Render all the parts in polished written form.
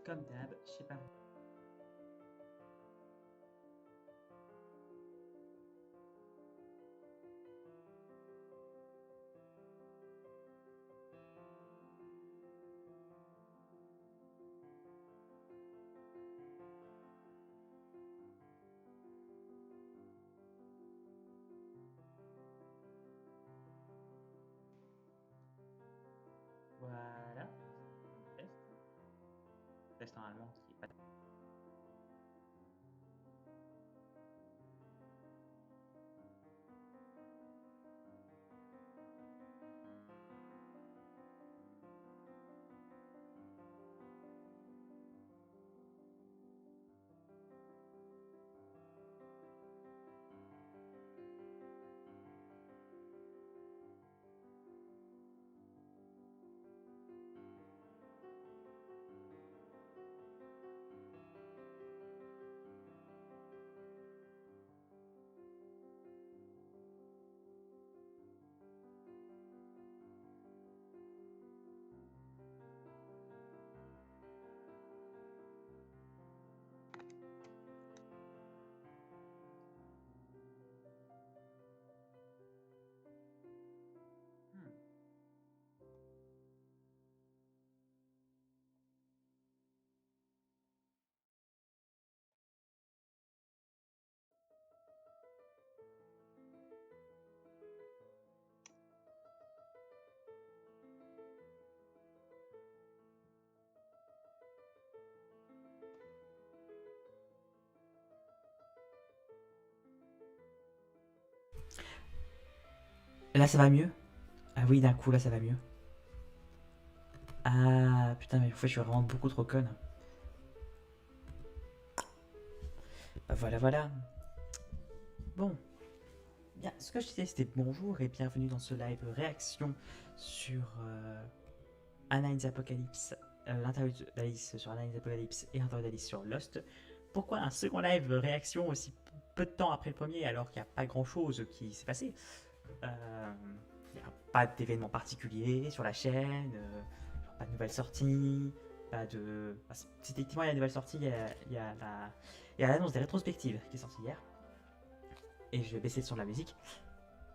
comme d'hab, je sais pas. Voilà. Test. Test normalement, ce qui est pas. Hmm. Là, ça va mieux? Ah oui, d'un coup, là, ça va mieux. Ah putain, mais en fait, je suis vraiment beaucoup trop conne. Bah, voilà, voilà. Bon, bien, ce que je disais, c'était bonjour et bienvenue dans ce live réaction sur Anaïs Apocalypse, l'interview d'Alice sur Anaïs Apocalypse et l'interview d'Alice sur Lost. Pourquoi un second live réaction aussi peu de temps après le premier alors qu'il n'y a pas grand chose qui s'est passé? Il n'y a pas d'événement particulier sur la chaîne, pas de nouvelles sorties, pas de. Si effectivement il y a une nouvelle sortie, il y a l'annonce des rétrospectives qui est sortie hier. Et je vais baisser le son de la musique.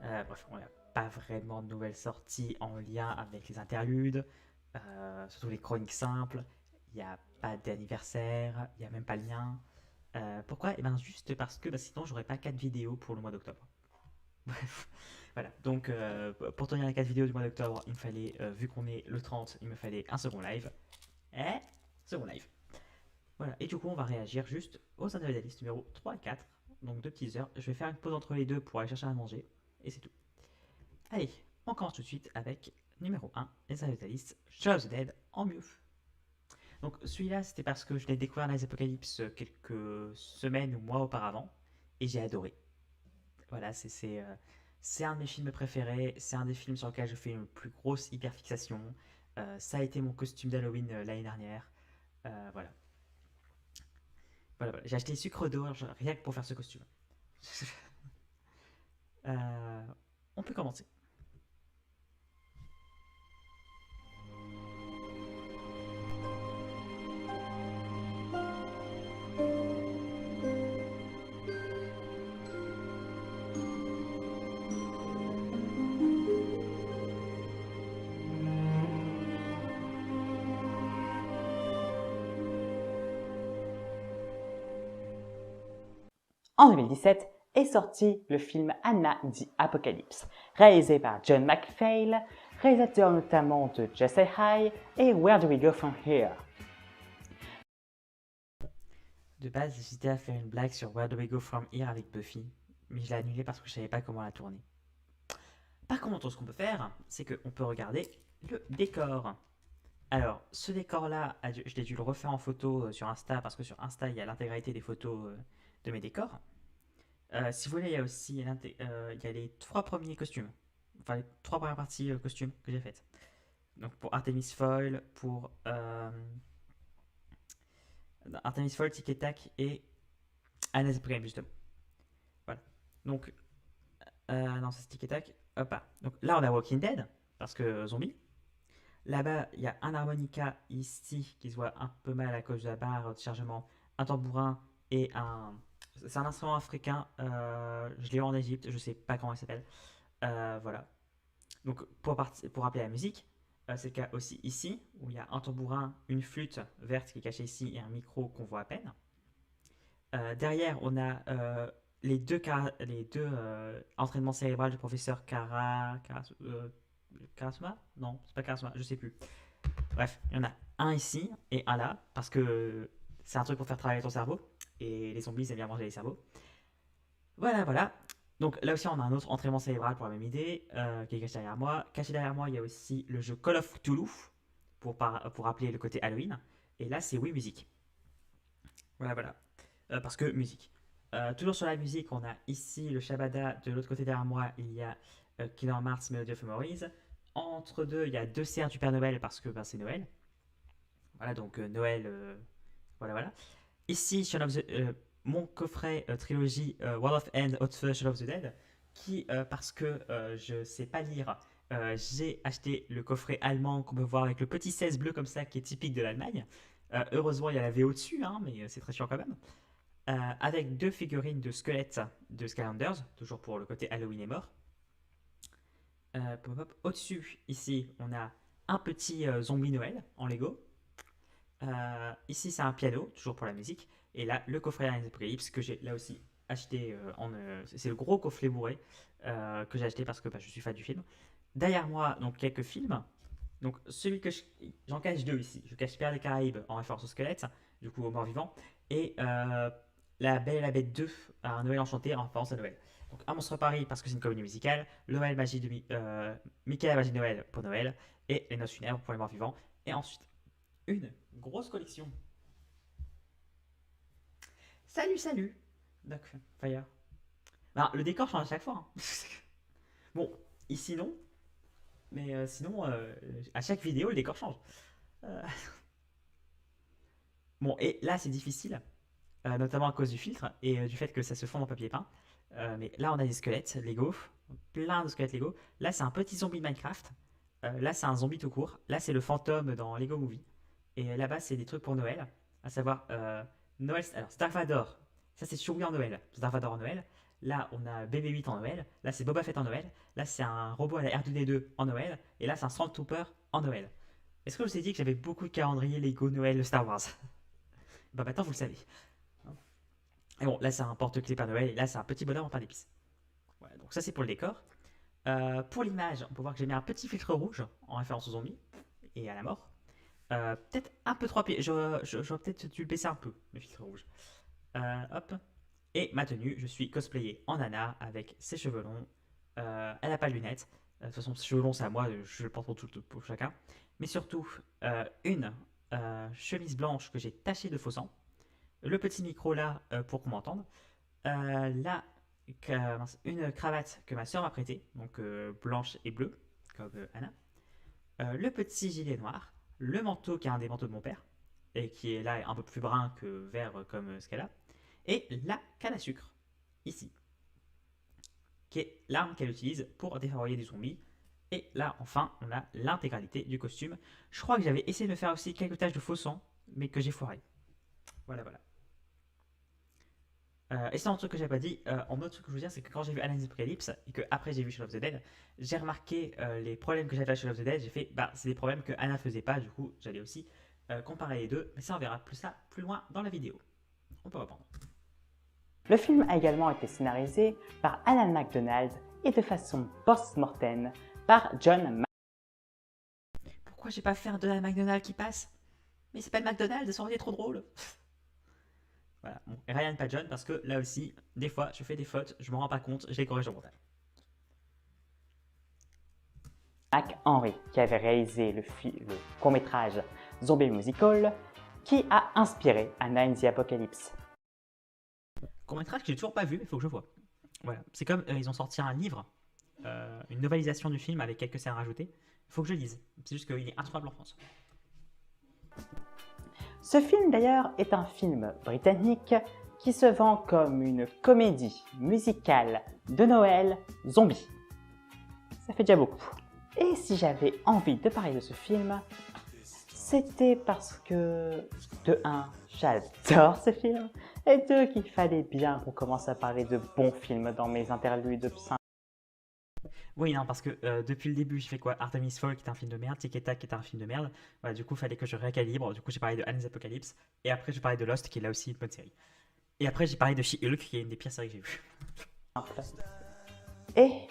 Bref, il n'y a pas vraiment de nouvelles sorties en lien avec les interludes, surtout les chroniques simples. Il n'y a pas d'anniversaire, il n'y a même pas de lien. Pourquoi? Eh bien, juste parce que sinon, j'aurais pas 4 vidéos pour le mois d'octobre. Bref, voilà. Donc, pour tenir les 4 vidéos du mois d'octobre, il me fallait, vu qu'on est le 30, il me fallait un second live. Et second live. Voilà. Et du coup, on va réagir juste aux interviews de la liste numéro 3 et 4. Donc, deux teasers. Je vais faire une pause entre les deux pour aller chercher à manger. Et c'est tout. Allez, on commence tout de suite avec numéro 1, les interviews de la liste Shaun of the Dead en mieux. Donc, celui-là, c'était parce que je l'ai découvert dans les Apocalypse quelques semaines ou mois auparavant. Et j'ai adoré. Voilà, c'est un de mes films préférés, c'est un des films sur lesquels je fais une plus grosse hyperfixation. Ça a été mon costume d'Halloween l'année dernière. Voilà. Voilà, voilà. J'ai acheté sucre d'or rien que pour faire ce costume. Euh, on peut commencer. En 2017 est sorti le film Anna the Apocalypse, réalisé par John McPhail, réalisateur notamment de Just Say Hi et Where Do We Go From Here. De base, j'hésitais à faire une blague sur Where Do We Go From Here avec Buffy, mais je l'ai annulé parce que je savais pas comment la tourner. Par contre, ce qu'on peut faire, c'est qu'on peut regarder le décor. Alors, ce décor-là, je l'ai dû le refaire en photo sur Insta, parce que sur Insta, il y a l'intégralité des photos de mes décors. Si vous voulez, il y a aussi il y a les trois premiers costumes. Enfin, les trois premières parties costumes que j'ai faites. Donc pour Artemis Foil, pour Artemis Foil, Tic et Tac et Anna's Prime, justement. Voilà. Donc, non, c'est Tic et Tac. Hop là. Donc là, on a Walking Dead, parce que zombie. Là-bas, il y a un harmonica ici qui se voit un peu mal à cause de la barre de chargement, un tambourin et un. C'est un instrument africain. Je l'ai eu en Égypte, je sais pas comment il s'appelle. Voilà. Donc pour rappeler la musique, c'est le cas aussi ici où il y a un tambourin, une flûte verte qui est cachée ici et un micro qu'on voit à peine. Derrière, on a les deux entraînements cérébral du professeur Karasuma. Non, c'est pas Karasuma, je sais plus. Bref, il y en a un ici et un là, parce que c'est un truc pour faire travailler ton cerveau. Et les zombies, ils aiment bien manger les cerveaux. Voilà, voilà. Donc là aussi, on a un autre entraînement cérébral pour la même idée, qui est caché derrière moi. Caché derrière moi, il y a aussi le jeu Call of Cthulhu, pour rappeler le côté Halloween. Et là, c'est Wii Music. Voilà, voilà. Parce que musique. Toujours sur la musique, on a ici le Shabada. De l'autre côté derrière moi, il y a Kingdom Hearts Melody of Memories. Entre deux, il y a deux serres du Père Noël parce que ben, c'est Noël. Voilà, donc Noël. Voilà, voilà. Ici, mon coffret trilogie World of End, Hot Fuzz, Shaun of the Dead, qui, parce que je sais pas lire, j'ai acheté le coffret allemand qu'on peut voir avec le petit 16 bleu comme ça qui est typique de l'Allemagne. Heureusement, il y a la VO dessus, hein, mais c'est très chiant quand même. Avec deux figurines de squelettes de Skylanders, toujours pour le côté Halloween est mort. Au-dessus, ici, on a un petit zombie Noël en Lego. Ici, c'est un piano, toujours pour la musique. Et là, le coffret Alien Apocalypse que j'ai là aussi acheté c'est le gros coffret bourré que j'ai acheté parce que bah, je suis fan du film. Derrière moi, donc quelques films. Donc celui que j'en cache deux ici. Je cache Pirates des Caraïbes en référence au squelette, du coup au mort-vivant. Et La Belle et la Bête 2, un Noël enchanté en référence à Noël. Donc Un Monstre Paris parce que c'est une comédie musicale. Noël Magie de Mickey la Magie de Noël pour Noël. Et Les Noces funèbres pour les morts-vivants. Et ensuite, une grosse collection. Salut, salut. D'accord, Fire. Bah, le décor change à chaque fois, hein. Bon, ici non, mais sinon, à chaque vidéo, le décor change. Euh, Bon, et là, c'est difficile, notamment à cause du filtre et du fait que ça se fond en papier peint. Mais là, on a des squelettes Lego, plein de squelettes Lego. Là, c'est un petit zombie de Minecraft. Là, c'est un zombie tout court. Là, c'est le fantôme dans Lego Movie. Et là-bas, c'est des trucs pour Noël, à savoir Noël. Alors, Dark Vador, ça c'est Chewie en Noël, Dark Vador en Noël. Là, on a BB-8 en Noël. Là, c'est Boba Fett en Noël. Là, c'est un robot à la R2D2 en Noël. Et là, c'est un Stormtrooper en Noël. Est-ce que je vous ai dit que j'avais beaucoup de calendriers Lego Noël Star Wars? Bah maintenant, vous le savez. Et bon, là, c'est un porte-clés Père Noël. Et là, c'est un petit bonhomme en pain d'épices. Voilà, donc ça, c'est pour le décor. Pour l'image, on peut voir que j'ai mis un petit filtre rouge en référence aux zombies et à la mort. Peut-être un peu trop pieds. J'aurais peut-être dû le baisser un peu, le filtre rouge. Hop. Et ma tenue, je suis cosplayé en Anna avec ses cheveux longs. Elle n'a pas de lunettes. De toute façon, ses cheveux longs, c'est à moi, je le porte pour chacun. Mais surtout, une chemise blanche que j'ai tachée de faux sang. Le petit micro là pour qu'on m'entende. Là, une cravate que ma soeur m'a prêtée, donc blanche et bleue, comme Anna. Le petit gilet noir. Le manteau qui est un des manteaux de mon père. Et qui est là un peu plus brun que vert comme ce qu'elle a. Et la canne à sucre, ici, qui est l'arme qu'elle utilise pour déverrouiller des zombies. Et là, enfin, on a l'intégralité du costume. Je crois que j'avais essayé de faire aussi quelques taches de faux sang, mais que j'ai foiré. Voilà, voilà. Et c'est un truc que j'ai pas dit. Un autre truc que je veux dire, c'est que quand j'ai vu Alien Apocalypse et que après j'ai vu Shaun of the Dead, j'ai remarqué les problèmes que j'avais à Shaun of the Dead. J'ai fait, bah, c'est des problèmes que Anna faisait pas. Du coup, j'allais aussi comparer les deux. Mais ça, on verra plus ça plus loin dans la vidéo. On peut reprendre. Le film a également été scénarisé par Alan McDonald et de façon post-mortem par John. Pourquoi j'ai pas fait un Donald McDonald qui passe? Mais c'est pas le McDonald's, ça aurait été trop drôle. Voilà, bon, et Ryan pas John parce que là aussi, des fois, je fais des fautes, je m'en rends pas compte, je les corrige au montage. Mac Henry, qui avait réalisé le court-métrage Zombie Musical, qui a inspiré Anna in the Apocalypse. Court-métrage que j'ai toujours pas vu, mais il faut que je vois. Voilà, c'est comme ils ont sorti un livre, une novelisation du film avec quelques scènes rajoutées. Il faut que je lise, c'est juste qu'il est introuvable en France. Ce film d'ailleurs est un film britannique qui se vend comme une comédie musicale de Noël zombie. Ça fait déjà beaucoup. Et si j'avais envie de parler de ce film, c'était parce que, de 1, j'adore ce film, et 2, qu'il fallait bien qu'on commence à parler de bons films dans mes interludes. Oui, non, parce que depuis le début, j'ai fait quoi? Artemis Fowl qui est un film de merde, Tic et Tac qui est un film de merde. Voilà, du coup, il fallait que je récalibre. Du coup, j'ai parlé de Alien Apocalypse. Et après, j'ai parlé de Lost qui est là aussi une bonne série. Et après, j'ai parlé de She-Hulk qui est une des pires séries que j'ai vues. Et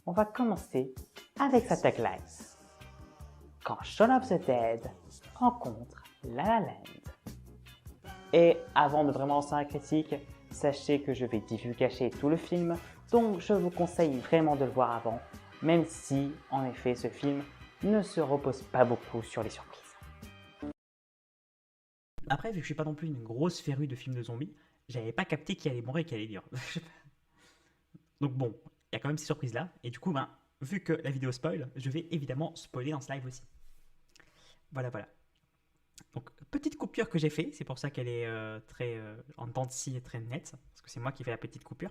on va commencer avec sa tagline. Quand Shaun of the Dead rencontre La La Land. Et avant de vraiment lancer la critique, sachez que je vais divulgacher tout le film, donc je vous conseille vraiment de le voir avant, même si, en effet, ce film ne se repose pas beaucoup sur les surprises. Après, vu que je suis pas non plus une grosse férue de films de zombies, j'avais pas capté qui allait mourir et qui allait vivre. Donc bon, il y a quand même ces surprises-là. Et du coup, ben, vu que la vidéo spoil, je vais évidemment spoiler dans ce live aussi. Voilà, voilà. Donc, petite coupure que j'ai fait, c'est pour ça qu'elle est très en dents de scie et très nette, parce que c'est moi qui fais la petite coupure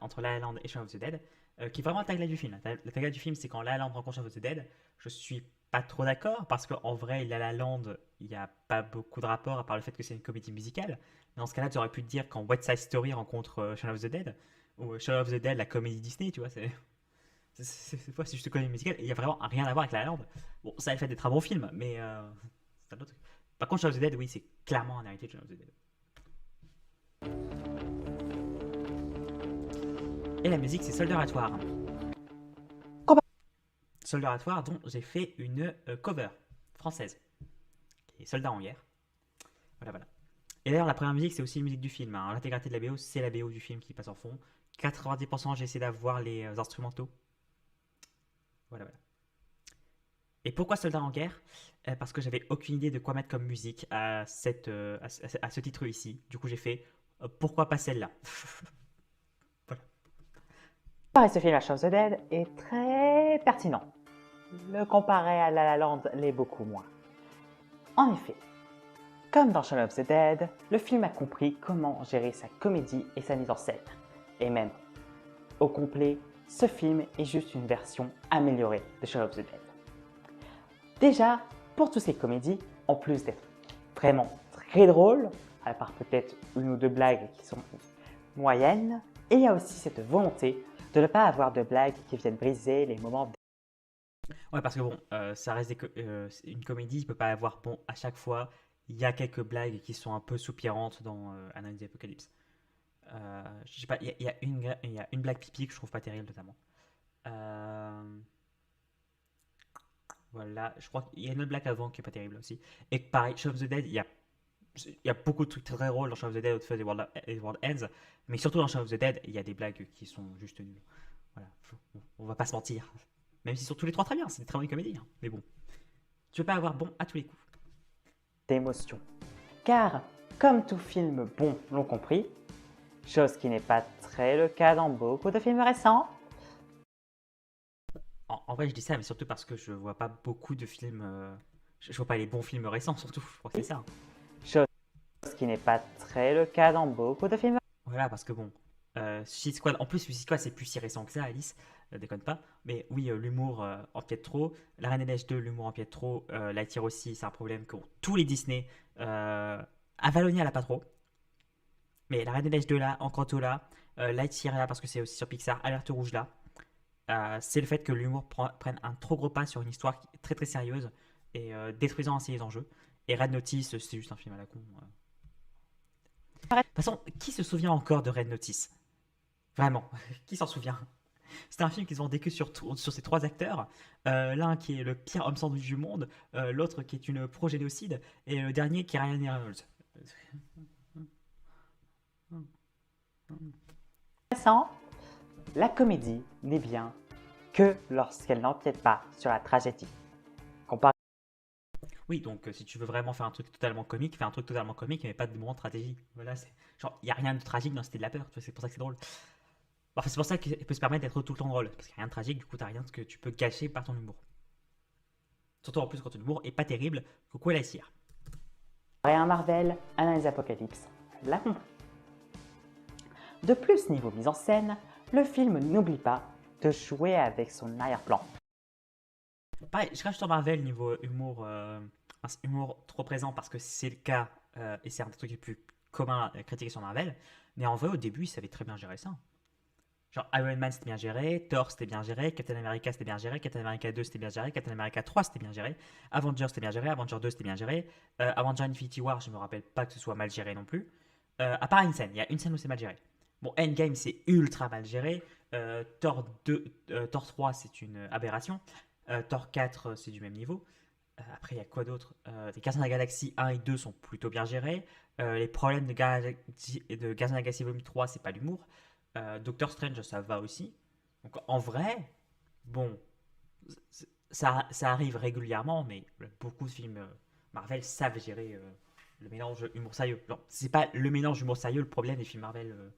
entre La La Land et Shaun of the Dead, qui est vraiment la tagline du film. La tagline du film, c'est quand La La Land rencontre Shaun of the Dead. Je suis pas trop d'accord, parce qu'en vrai, La La Land, il n'y a pas beaucoup de rapport, à part le fait que c'est une comédie musicale. Mais dans ce cas-là, tu aurais pu te dire quand West Side Story rencontre Shaun of the Dead, ou Shaun of the Dead, la comédie Disney, tu vois, c'est juste une comédie musicale, et il n'y a vraiment rien à voir avec La La Land. Bon, ça a le fait d'être un bon film, mais c'est un autre truc. Par contre, Shaun of the Dead, oui, c'est clairement un héritier de Shaun of the Dead. Et la musique, c'est Soldier at War. Soldier at War, dont j'ai fait une cover française, qui est Soldat en guerre. Voilà, voilà. Et d'ailleurs, la première musique, c'est aussi une musique du film. Hein. L'intégralité de la BO, c'est la BO du film qui passe en fond. 90%, j'ai essayé d'avoir les instrumentaux. Voilà, voilà. Et pourquoi Soldat en guerre? Parce que j'avais aucune idée de quoi mettre comme musique à ce titre ici. Du coup, j'ai fait pourquoi pas celle-là. Voilà. Comparer ce film à Shaun of the Dead est très pertinent. Le comparer à La La Land l'est beaucoup moins. En effet, comme dans Shaun of the Dead, le film a compris comment gérer sa comédie et sa mise en scène. Et même, au complet, ce film est juste une version améliorée de Shaun of the Dead. Déjà, pour toutes ces comédies, en plus d'être vraiment très drôles, à part peut-être une ou deux blagues qui sont moyennes, il y a aussi cette volonté de ne pas avoir de blagues qui viennent briser les moments. Ouais, parce que bon, ça reste une comédie, il peut pas avoir, bon, à chaque fois, il y a quelques blagues qui sont un peu soupirantes dans Analyse Apocalypse. Je sais pas, il y a une blague pipi que je trouve pas terrible notamment. Euh, voilà, je crois qu'il y a une autre blague avant qui est pas terrible aussi. Et pareil, Shaun of the Dead, il y a beaucoup de trucs très drôles dans Shaun of the Dead au fait des World Ends, mais surtout dans Shaun of the Dead, il y a des blagues qui sont juste nulles. Voilà, on va pas se mentir. Même si sont tous les trois très bien, c'est des très bonnes comédies. Hein. Mais bon, tu peux pas avoir bon à tous les coups. D'émotion. Car, comme tout film bon l'ont compris, chose qui n'est pas très le cas dans beaucoup de films récents. En vrai, je dis ça, mais surtout parce que je vois pas beaucoup de films. Je vois pas les bons films récents, surtout. Je crois que c'est ça. Chose qui n'est pas très le cas dans beaucoup de films. Voilà, parce que bon. Suicide Squad, en plus, Suicide Squad, c'est plus si récent que ça, Alice. Déconne pas. Mais oui, l'humour empiète trop. La Reine des Neiges 2, l'humour empiète trop. Lightyear aussi, c'est un problème que tous les Disney. Avalonia, l'a pas trop. Mais La Reine des Neiges 2 là, Encanto là, Lightyear là, parce que c'est aussi sur Pixar, Alerte Rouge là. C'est le fait que l'humour prenne un trop gros pas sur une histoire très très sérieuse et détruisant ainsi les enjeux. Et Red Notice, c'est juste un film à la con. De toute façon, qui se souvient encore de Red Notice? Vraiment, qui s'en souvient? C'était un film qui se vendait que sur ces trois acteurs. L'un qui est le pire homme sandwich du monde, l'autre qui est une pro-génocide, et le dernier qui est Ryan Reynolds. La comédie n'est bien que lorsqu'elle n'empiète pas sur la tragédie. Comparé Oui, donc si tu veux vraiment faire un truc totalement comique, fais un truc totalement comique, mais pas de moment de stratégie. Voilà, c'est genre, il n'y a rien de tragique dans C'était de la peur, c'est pour ça que c'est drôle. Enfin, c'est pour ça qu'elle peut se permettre d'être tout le temps drôle, parce qu'il n'y a rien de tragique, du coup, t'as rien que tu peux gâcher par ton humour. Surtout en plus quand ton humour est pas terrible, coucou la cire. à un Marvel, Analyse Apocalypse l'a compris. De plus, niveau mise en scène, le film n'oublie pas de jouer avec son arrière-plan. Pareil, je crache sur Marvel niveau humour, un humour trop présent parce que c'est le cas et c'est un des trucs les plus communs à critiquer sur Marvel. Mais en vrai, au début, ils savaient très bien gérer ça. Genre Iron Man c'était bien géré, Thor c'était bien géré, Captain America c'était bien géré, Captain America 2 c'était bien géré, Captain America 3 c'était bien géré, Avengers c'était bien géré, Avengers 2 c'était bien géré, Avengers Infinity War je me rappelle pas que ce soit mal géré non plus. À part une scène, il y a une scène où c'est mal géré. Bon, Endgame c'est ultra mal géré, Thor 2, Thor 3 c'est une aberration, Thor 4 c'est du même niveau. Après, il y a quoi d'autre? Les Gardiens de la Galaxie 1 et 2 sont plutôt bien gérés. Les problèmes de Gardiens de la Galaxie Volume 3, c'est pas l'humour. Doctor Strange, ça va aussi. Donc en vrai, bon, ça arrive régulièrement, mais beaucoup de films Marvel savent gérer le mélange humour sérieux. C'est pas le mélange humour sérieux le problème des films Marvel.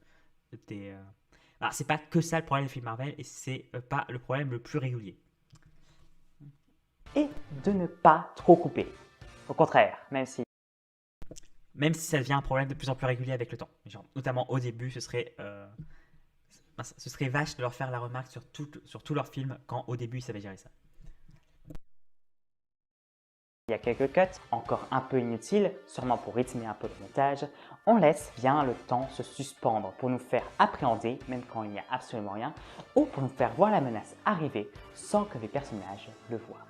Des, euh, c'est pas que ça le problème des films Marvel, et c'est pas le problème le plus régulier. Et de ne pas trop couper. Au contraire, même si Même si ça devient un problème de plus en plus régulier avec le temps. Genre, notamment au début, ce serait vache de leur faire la remarque sur tous leurs films quand au début ils savaient gérer ça. il y a quelques cuts, encore un peu inutiles, sûrement pour rythmer un peu le montage, on laisse bien le temps se suspendre pour nous faire appréhender, même quand il n'y a absolument rien, ou pour nous faire voir la menace arriver sans que les personnages le voient.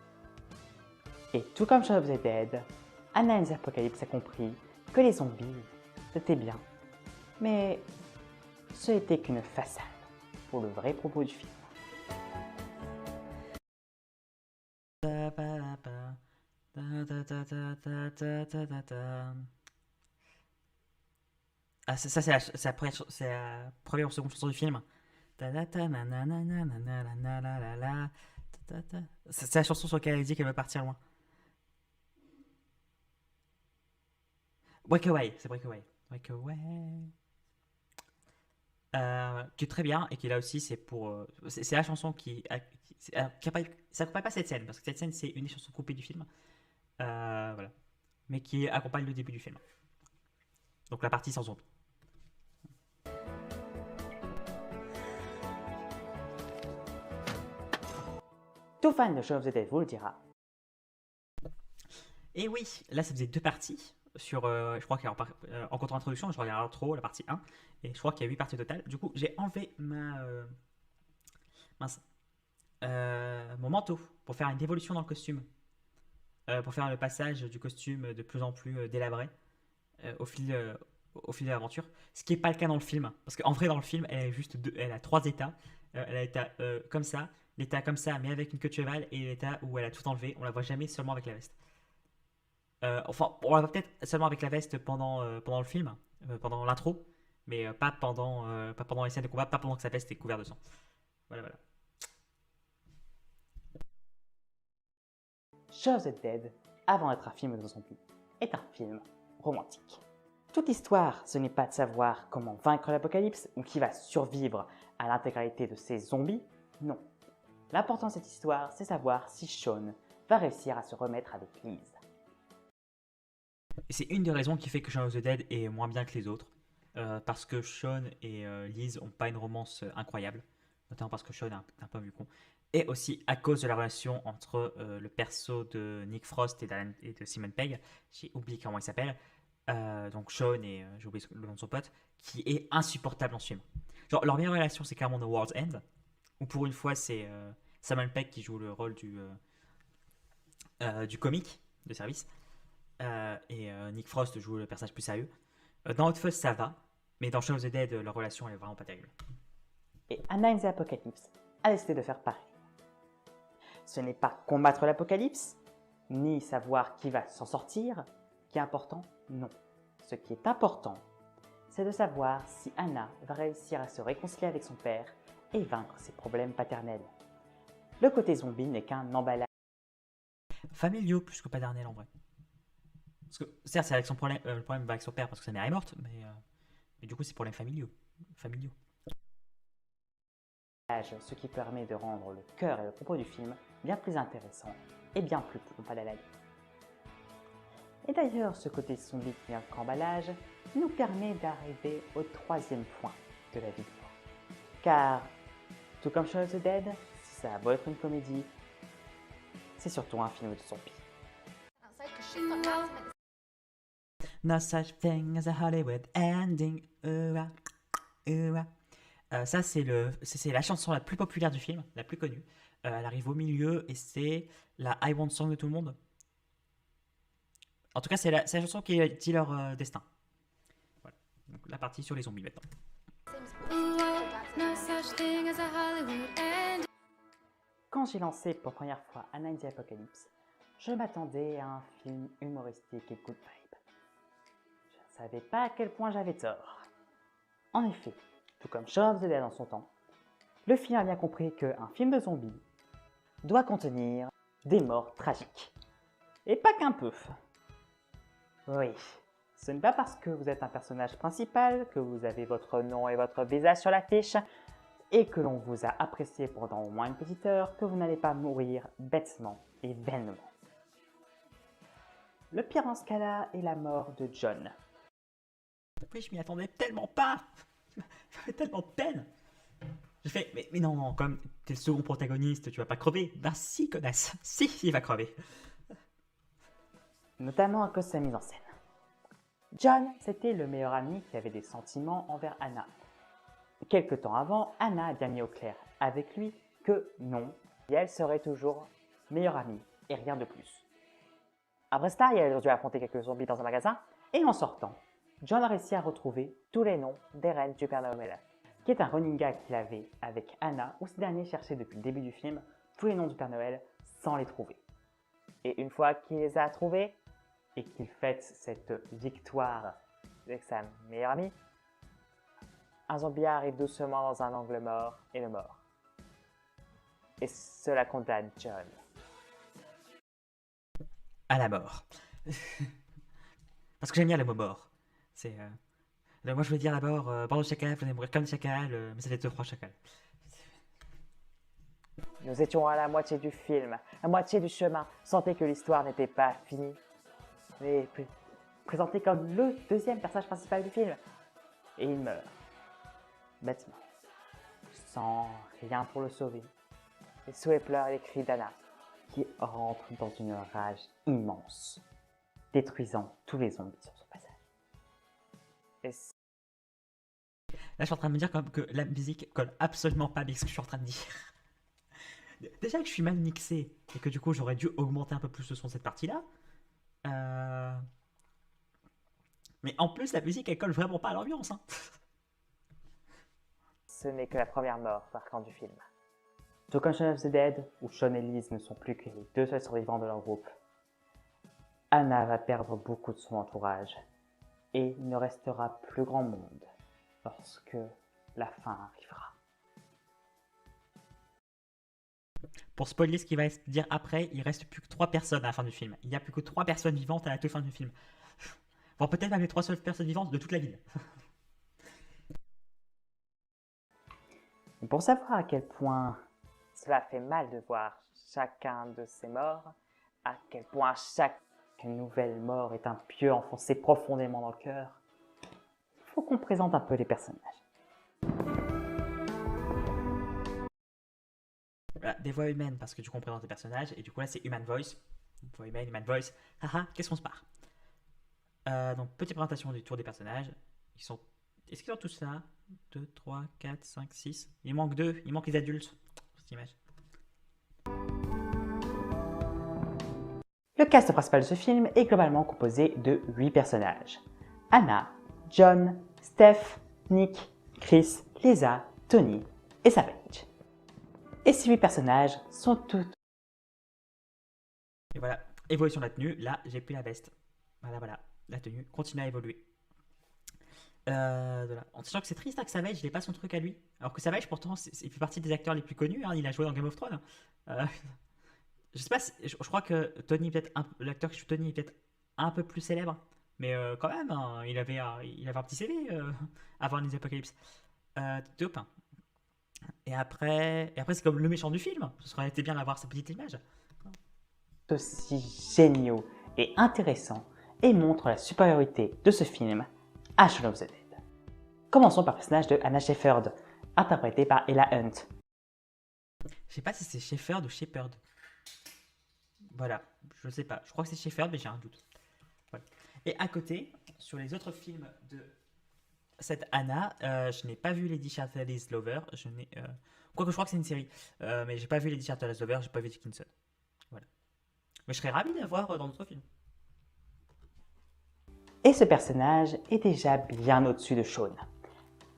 Et tout comme Shaun of the Dead, Anna and the Apocalypse a compris que les zombies, c'était bien, mais ce n'était qu'une façade pour le vrai propos du film. Ah, ça, c'est la première ou seconde chanson du film. C'est la chanson sur laquelle elle dit qu'elle veut partir loin. Breakaway, c'est Breakaway. Breakaway. Qui est très bien et qui là aussi c'est pour c'est la chanson ça accompagne pas cette scène parce que cette scène c'est une des chansons coupées du film. Voilà, mais qui accompagne le début du film, donc la partie sans zombies. Tout fan de Shaun of the Dead vous le dira. Et oui, là ça faisait deux parties sur je crois en contre-introduction je regarde l'intro, la partie 1, et je crois qu'il y a 8 parties au total. Du coup j'ai enlevé mince, mon manteau pour faire une dévolution dans le costume, pour faire le passage du costume de plus en plus délabré euh, au fil, euh, au fil de l'aventure. Ce qui n'est pas le cas dans le film. Parce qu'en vrai, dans le film, elle a trois états. Elle a l'état comme ça, l'état comme ça, mais avec une queue de cheval, et l'état où elle a tout enlevé. On la voit jamais seulement avec la veste. Enfin, on la voit peut-être seulement avec la veste pendant le film, pendant l'intro, mais pas pendant les scènes de combat, pas pendant que sa veste est couverte de sang. Voilà, voilà. Shaun of the Dead, avant d'être un film de zombies, est un film romantique. Toute l'histoire, ce n'est pas de savoir comment vaincre l'apocalypse ou qui va survivre à l'intégralité de ces zombies, non. L'important de cette histoire, c'est savoir si Shaun va réussir à se remettre avec Liz. Et c'est une des raisons qui fait que Shaun of the Dead est moins bien que les autres. Parce que Sean et Liz ont pas une romance incroyable, notamment parce que Sean est un peu vu con, et aussi à cause de la relation entre le perso de Nick Frost et de Simon Pegg, j'ai oublié comment il s'appelle, donc Sean et j'ai oublié le nom de son pote, qui est insupportable en ce film. Genre leur meilleure relation c'est clairement The World's End, où pour une fois c'est Simon Pegg qui joue le rôle du comique de service, et Nick Frost joue le personnage plus sérieux. Dans Hot Fuzz, ça va, mais dans Shaun of the Dead, leur relation, elle est vraiment pas terrible. Et Anna and the Apocalypse a décidé de faire pareil. Ce n'est pas combattre l'apocalypse, ni savoir qui va s'en sortir, qui est important, non. Ce qui est important, c'est de savoir si Anna va réussir à se réconcilier avec son père et vaincre ses problèmes paternels. Le côté zombie n'est qu'un emballage. Familiaux plus que paternel en vrai. Parce que, certes, c'est avec son problème, le problème va avec son père parce que sa mère est morte, mais du coup, c'est problèmes familiaux. Ce qui permet de rendre le cœur et le propos du film bien plus intéressant et bien plus pompable à la vie. Et d'ailleurs, ce côté zombie qui est un emballage nous permet d'arriver au troisième point de la vidéo. Car, tout comme Shaun of the Dead, si ça va être une comédie, c'est surtout un film de zombies. No such thing as a Hollywood ending. Ça, c'est la chanson la plus populaire du film, la plus connue. Elle arrive au milieu et c'est la I Want Song de tout le monde. En tout cas, c'est la chanson qui dit leur destin. Voilà. Donc, la partie sur les zombies maintenant. Quand j'ai lancé pour la première fois Anna and the Apocalypse, je m'attendais à un film humoristique et good vibe. Je ne savais pas à quel point j'avais tort. En effet, tout comme Shaun of the Dead en son temps, le film a bien compris qu'un film de zombies doit contenir des morts tragiques. Et pas qu'un peu. Oui, ce n'est pas parce que vous êtes un personnage principal, que vous avez votre nom et votre visage sur l'affiche, et que l'on vous a apprécié pendant au moins une petite heure, que vous n'allez pas mourir bêtement et vainement. Le pire en ce cas-là est la mort de John. Oui, je m'y attendais tellement pas. J'avais tellement de peine. J'ai fait, mais non, comme t'es le second protagoniste, tu vas pas crever. Ben si, connasse, si, il va crever. Notamment à cause de sa mise en scène. John, c'était le meilleur ami qui avait des sentiments envers Anna. Quelque temps avant, Anna a bien mis au clair avec lui que non, et elle serait toujours meilleure amie et rien de plus. Après ça, il a dû affronter quelques zombies dans un magasin, et en sortant, John a réussi à retrouver tous les noms des reines du Père Noël, qui est un running gag qu'il avait avec Anna, où ce dernier cherchait depuis le début du film tous les noms du Père Noël sans les trouver. Et une fois qu'il les a trouvés, et qu'il fête cette victoire avec sa meilleure amie, un zombie arrive doucement dans un angle mort et le mord. Et cela condamne John. À la mort. Parce que j'aime bien le mot mort. C'est. Moi, je veux dire d'abord, bord de chacal, vous allez mourir comme chacal, mais ça fait 2-3 chacals. Nous étions à la moitié du film, à moitié du chemin, sentait que l'histoire n'était pas finie. Mais présenté comme le deuxième personnage principal du film. Et il meurt. Bêtement. Sans rien pour le sauver. Et sous les pleurs et les cris d'Anna, qui rentre dans une rage immense, détruisant tous les zombies sur son passage. Et Là, je suis en train de me dire que la musique colle absolument pas avec ce que je suis en train de dire. Déjà que je suis mal mixé et que du coup j'aurais dû augmenter un peu plus le son de cette partie-là. Mais en plus, la musique elle colle vraiment pas à l'ambiance. Hein. ce n'est que la première mort marquante du film. Tout comme Shaun of the Dead, où Sean et Liz ne sont plus que les deux seuls survivants de leur groupe, Anna va perdre beaucoup de son entourage et il ne restera plus grand monde lorsque la fin arrivera. Pour spoiler ce qu'il va se dire après, il reste plus que 3 personnes à la fin du film. Il n'y a plus que 3 personnes vivantes à la toute fin du film. Voire peut-être même les 3 seules personnes vivantes de toute la ville. Et pour savoir à quel point cela fait mal de voir chacun de ces morts, à quel point chaque nouvelle mort est un pieu enfoncé profondément dans le cœur, il faut qu'on présente un peu les personnages. Voilà, des voix humaines parce que du coup on présente les personnages et du coup là c'est Human Voice. Voix humaine, Human Voice. Haha, qu'est-ce qu'on se marre. Donc petite présentation du tour des personnages. Ils sont... Est-ce qu'ils sont tous là 2, 3, 4, 5, 6. Il manque 2, il manque les adultes. Cette image. Le cast principal de ce film est globalement composé de 8 personnages. Anna, John, Steph, Nick, Chris, Lisa, Tony et Savage. Et ces 8 personnages sont tous... Et voilà, évolution de la tenue. Là, j'ai plus la veste. Voilà, la tenue continue à évoluer. En sachant que c'est triste hein, que Savage, il n'ait pas son truc à lui. Alors que Savage, pourtant, il fait partie des acteurs les plus connus. Hein, il a joué dans Game of Thrones. Je sais pas, je crois que Tony, l'acteur qui joue Tony est peut-être un peu plus célèbre. Mais quand même, hein, il avait un petit CV avant les Apocalypse. Top. Et après c'est comme le méchant du film. Ce serait été bien d'avoir sa petite image. aussi géniaux et intéressants et montrent la supériorité de ce film à Shaun of the Dead. Commençons par le personnage de Anna Shepherd, interprétée par Ella Hunt. Je sais pas si c'est Shepherd ou Shepherd. Voilà, je sais pas. Je crois que c'est Schaeffer, mais j'ai un doute. Voilà. Et à côté, sur les autres films de cette Anna, je n'ai pas vu Lady Chatterley's Lover. Quoique je crois que c'est une série. Mais j'ai pas vu Lady Chatterley's Lover, j'ai pas vu Dickinson. Voilà. Mais je serais ravi d'avoir dans d'autres films. Et ce personnage est déjà bien au-dessus de Sean,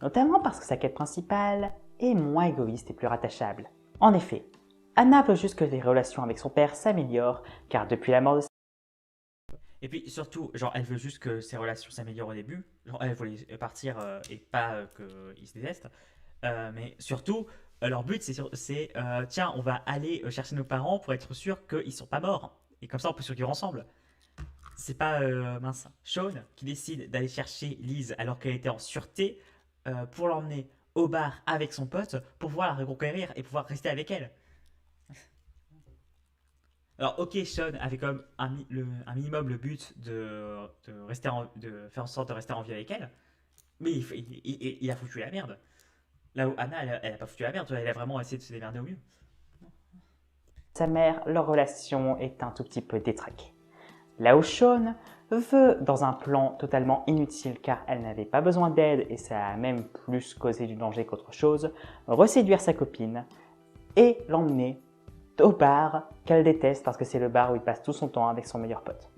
notamment parce que sa quête principale est moins égoïste et plus rattachable. En effet, Anna veut juste que les relations avec son père s'améliorent, car depuis la mort de Et puis surtout, genre, elle veut juste que ses relations s'améliorent au début. Genre, elle voulait partir et pas qu'ils se détestent. Mais surtout, leur but, tiens, on va aller chercher nos parents pour être sûr qu'ils sont pas morts. Et comme ça, on peut survivre ensemble. C'est pas mince. Sean qui décide d'aller chercher Liz alors qu'elle était en sûreté pour l'emmener au bar avec son pote pour pouvoir la reconquérir et pouvoir rester avec elle. Alors, ok, Sean avait comme un minimum le but de faire en sorte de rester en vie avec elle, mais il a foutu la merde. Là où Anna, elle a pas foutu la merde, elle a vraiment essayé de se démerder au mieux. sa mère, leur relation est un tout petit peu détraquée. Là où Sean veut, dans un plan totalement inutile car elle n'avait pas besoin d'aide et ça a même plus causé du danger qu'autre chose, reséduire sa copine et l'emmener au bar qu'elle déteste parce que c'est le bar où il passe tout son temps avec son meilleur pote.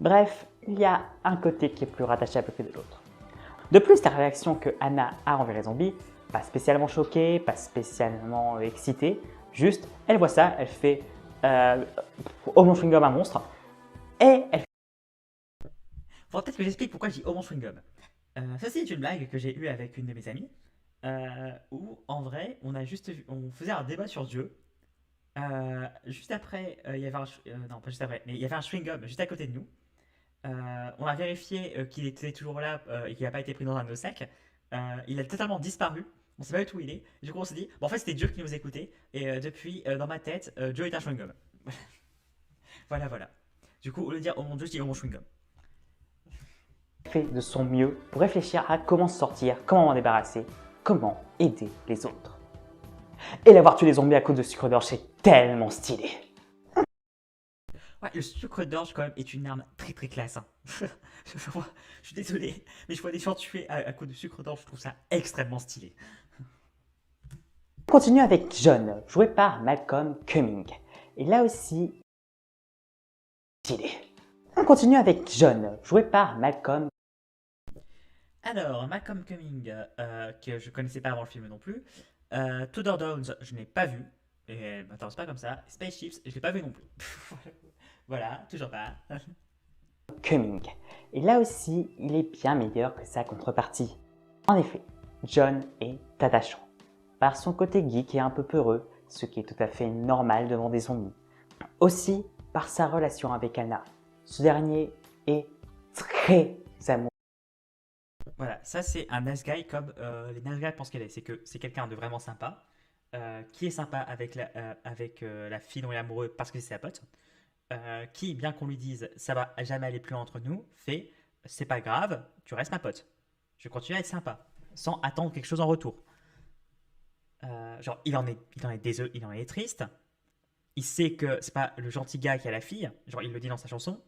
Bref, il y a un côté qui est plus rattachable que de l'autre. De plus, la réaction que Anna a envers les zombies, pas spécialement choquée, pas spécialement excitée, juste, elle voit ça, elle fait oh mon chewing-gum un monstre, et elle Faudra peut-être que j'explique pourquoi je dis oh mon chewing-gum. Ça, c'est une blague que j'ai eue avec une de mes amies, où en vrai, on faisait un débat sur Dieu. Juste après, il y avait non, pas juste après, mais il y avait un chewing-gum juste à côté de nous. On a vérifié qu'il était toujours là et qu'il n'a pas été pris dans un de nos sacs. Il a totalement disparu. On ne sait pas du tout où il est. Du coup, on s'est dit, bon, en fait, c'était Dieu qui nous écoutait. Et depuis, dans ma tête, Dieu est un chewing-gum. Voilà, voilà. Du coup, au lieu de dire, oh mon Dieu, je dis, oh mon chewing-gum. fait de son mieux pour réfléchir à comment se sortir, comment en débarrasser, comment aider les autres. Et l'avoir tué les zombies à coups de sucre d'orge, c'est tellement stylé. Ouais, le sucre d'orge, quand même, est une arme très très classe. Hein. Je suis désolé, mais je vois des gens tués à cause de sucre d'orge, je trouve ça extrêmement stylé. On continue avec John, joué par Malcolm Cumming. Et là aussi, stylé. On continue avec John, joué par Malcolm. Alors, Malcolm Cumming, que je connaissais pas avant le film non plus. Tudor Downs, je n'ai pas vu. Et elle m'intéresse pas comme ça. Spaceships, je l'ai pas vu non plus. Voilà, toujours pas. Cumming. Et là aussi, il est bien meilleur que sa contrepartie. En effet, John est attachant. Par son côté geek et un peu peureux, ce qui est tout à fait normal devant des zombies. Aussi par sa relation avec Anna. Ce dernier est très amoureux. Voilà, ça c'est un nice guy comme les nice guys pensent qu'elle est. C'est que c'est quelqu'un de vraiment sympa, qui est sympa avec la fille dont il est amoureux parce que c'est sa pote, qui, bien qu'on lui dise ça va jamais aller plus loin entre nous, fait c'est pas grave, tu restes ma pote. Je continue à être sympa, sans attendre quelque chose en retour. Genre, il en est triste. Il sait que c'est pas le gentil gars qui a la fille, genre il le dit dans sa chanson.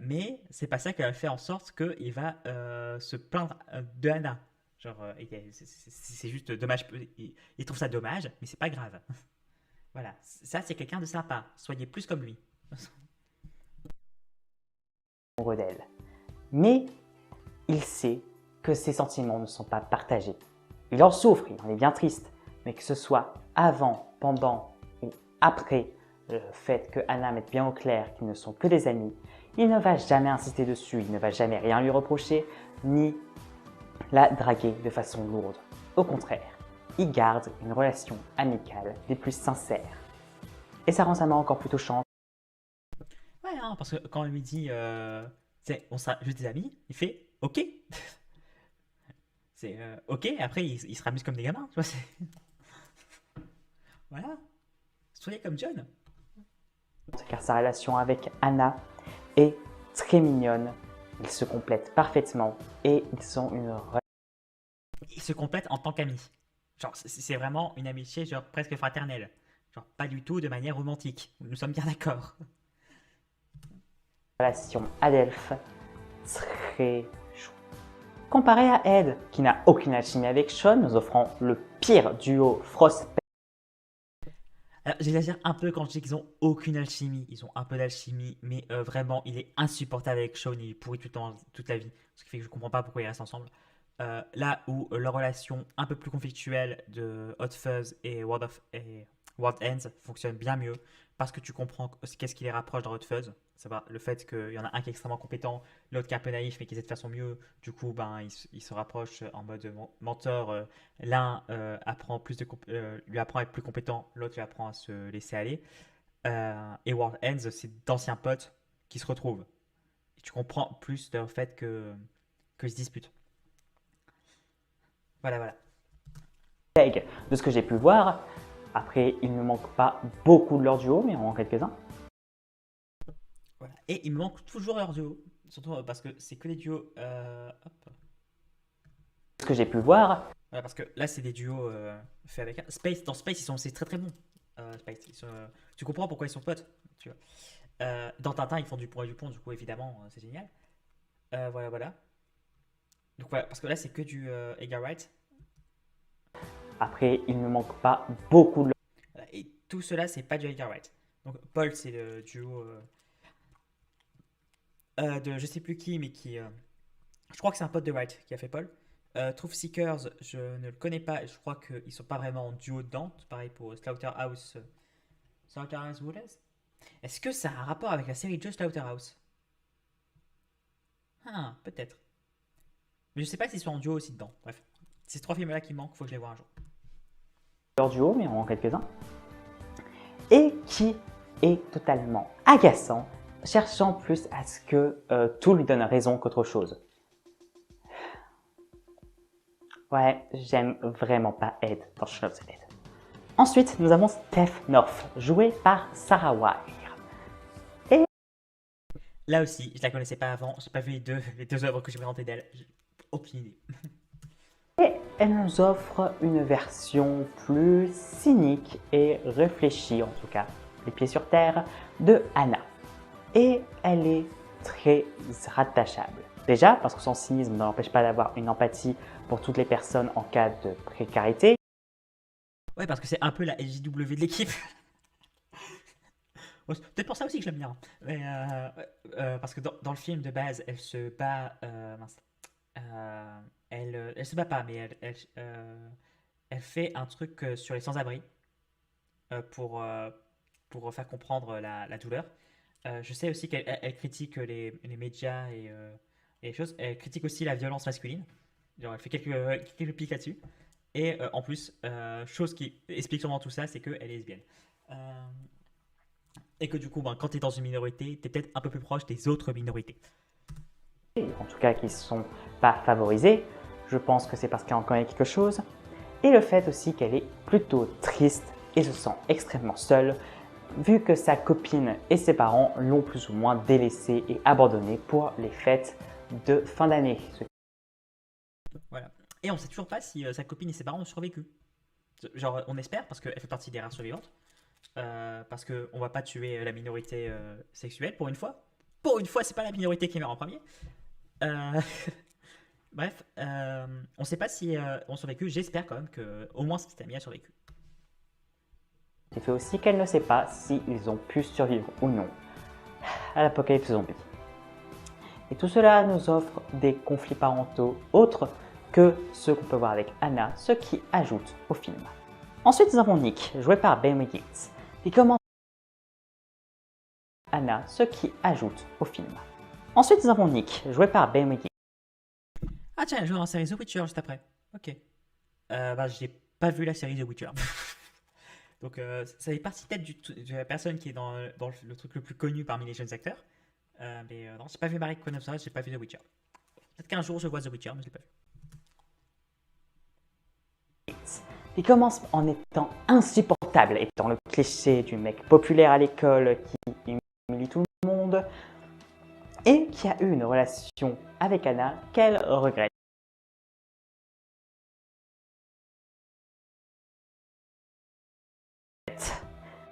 Mais c'est pas ça qui va faire en sorte qu'il va se plaindre de Anna. Genre, c'est juste dommage. Il trouve ça dommage, mais c'est pas grave. Voilà, ça c'est quelqu'un de sympa. Soyez plus comme lui. d'elle. Mais il sait que ses sentiments ne sont pas partagés. Il en souffre, il en est bien triste, mais que ce soit avant, pendant ou après le fait que Anna mette bien au clair qu'ils ne sont que des amis, il ne va jamais insister dessus, il ne va jamais rien lui reprocher, ni la draguer de façon lourde. Au contraire, il garde une relation amicale des plus sincères. Et ça rend sa main encore plus touchante. Ouais, hein, parce que quand on lui dit on sera juste des amis, il fait ok. C'est ok, après il se ramuse comme des gamins. Tu vois, voilà, soyez comme John. Car sa relation avec Anna est très mignonne. Ils se complètent parfaitement et ils ont une relation. Ils se complètent en tant qu'amis. Genre, c'est vraiment une amitié genre presque fraternelle. Genre, pas du tout de manière romantique. Nous sommes bien d'accord. relation Adelph très chou. Comparé à Ed, qui n'a aucune alchimie avec Sean, nous offrant le pire duo Frost. Alors, j'exagère un peu quand je dis qu'ils ont aucune alchimie. Ils ont un peu d'alchimie, mais vraiment, il est insupportable avec Sean. Il est pourri tout le temps, toute la vie. Ce qui fait que je comprends pas pourquoi ils restent ensemble. Là où leur relation un peu plus conflictuelle de Hot Fuzz et World Ends fonctionne bien mieux parce que tu comprends qu'est-ce qui les rapproche dans Hot Fuzz. Ça va, le fait qu'il y en a un qui est extrêmement compétent, l'autre qui est un peu naïf mais qui essaie de faire son mieux. Du coup, ben, ils se rapprochent en mode mentor. L'un lui apprend à être plus compétent, l'autre lui apprend à se laisser aller. Et World Ends, c'est d'anciens potes qui se retrouvent. Et tu comprends plus le fait qu'ils se disputent. Voilà, voilà. De ce que j'ai pu voir, après il ne manque pas beaucoup de leur duo, mais en quelques-uns. Voilà. Et il me manque toujours leur duo. Surtout parce que c'est que des duos. Hop. De ce que j'ai pu voir, Voilà, parce que là, c'est des duos faits avec. Space, dans Space, c'est très très bon. Space, tu comprends pourquoi ils sont potes. Tu vois. Dans Tintin, ils font du pont et du pont, du coup, évidemment, c'est génial. Voilà, voilà. Donc, voilà, parce que là, c'est que du Edgar Wright. après il ne manque pas beaucoup de Voilà. Et tout cela, c'est pas du Edgar Wright. Donc, Paul, c'est le duo de je sais plus qui, mais qui. Je crois que c'est un pote de Wright qui a fait Paul. Truth Seekers, je ne le connais pas. Je crois qu'ils ne sont pas vraiment en duo dedans. C'est pareil pour Slaughterhouse. Slaughterhouse Rulers. Est-ce que ça a un rapport avec la série Just Slaughterhouse? Ah, peut-être. Mais je sais pas s'ils sont en duo aussi dedans. Bref, ces trois films-là qui manquent, faut que je les vois un jour. leur duo, mais en quelques-uns. Et qui est totalement agaçant, cherchant plus à ce que tout lui donne raison qu'autre chose. Ouais, j'aime vraiment pas Ed dans Shaun of the Dead. Ensuite, nous avons Steph North, joué par Sarah Wire. Là aussi, je la connaissais pas avant. J'ai pas vu les deux œuvres que j'ai présentées d'elle. J'ai aucune idée. Et elle nous offre une version plus cynique et réfléchie, en tout cas, les pieds sur terre, de Anna. Et elle est très rattachable. Déjà, parce que son cynisme ne l'empêche pas d'avoir une empathie pour toutes les personnes en cas de précarité. Ouais, parce que c'est un peu la LJW de l'équipe. Ouais, c'est peut-être pour ça aussi que je l'aime bien. Mais, parce que dans le film de base, elle se bat. Mince. Elle se bat pas, mais elle fait un truc sur les sans-abri euh, pour, euh, pour faire comprendre la douleur. Je sais aussi qu'elle critique les médias et les choses. Elle critique aussi la violence masculine. Genre, elle fait quelques pics là-dessus. Et en plus, chose qui explique sûrement tout ça, c'est qu'elle est lesbienne. Euh, et que du coup, ben, quand tu es dans une minorité, tu es peut-être un peu plus proche des autres minorités. En tout cas qui ne sont pas favorisées. Je pense que c'est parce qu'elle en connaît quelque chose. Et le fait aussi qu'elle est plutôt triste et se sent extrêmement seule, vu que sa copine et ses parents l'ont plus ou moins délaissée et abandonnée pour les fêtes de fin d'année. Voilà. Et on sait toujours pas si sa copine et ses parents ont survécu. Genre, on espère, parce qu'elle fait partie des rares survivantes. Parce qu'on va pas tuer la minorité sexuelle pour une fois. Pour une fois, c'est pas la minorité qui meurt en premier. Euh, Bref, on sait pas si on a survécu. J'espère quand même que au moins cette amie a survécu. Ce qui fait aussi qu'elle ne sait pas s'ils ont pu survivre ou non à l'apocalypse zombie. Et tout cela nous offre des conflits parentaux autres que ceux qu'on peut voir avec Anna, ce qui ajoute au film. Ensuite, nous avons Nick, joué par Ben Wiggins, qui commence Anna, ce qui ajoute au film. Ensuite, nous avons Nick, joué par Ben Wiggins. Ah tiens, elle joue dans la série The Witcher juste après. Ok. Bah, j'ai pas vu la série The Witcher. Donc, ça fait partie peut-être de la personne qui est dans le truc le plus connu parmi les jeunes acteurs. Mais non, j'ai pas vu Marie Konopsara, j'ai pas vu The Witcher. Peut-être qu'un jour je vois The Witcher, mais je l'ai pas vu. Il commence en étant insupportable, étant le cliché du mec populaire à l'école qui humilie tout le monde et qui a eu une relation avec Anna qu'elle regrette.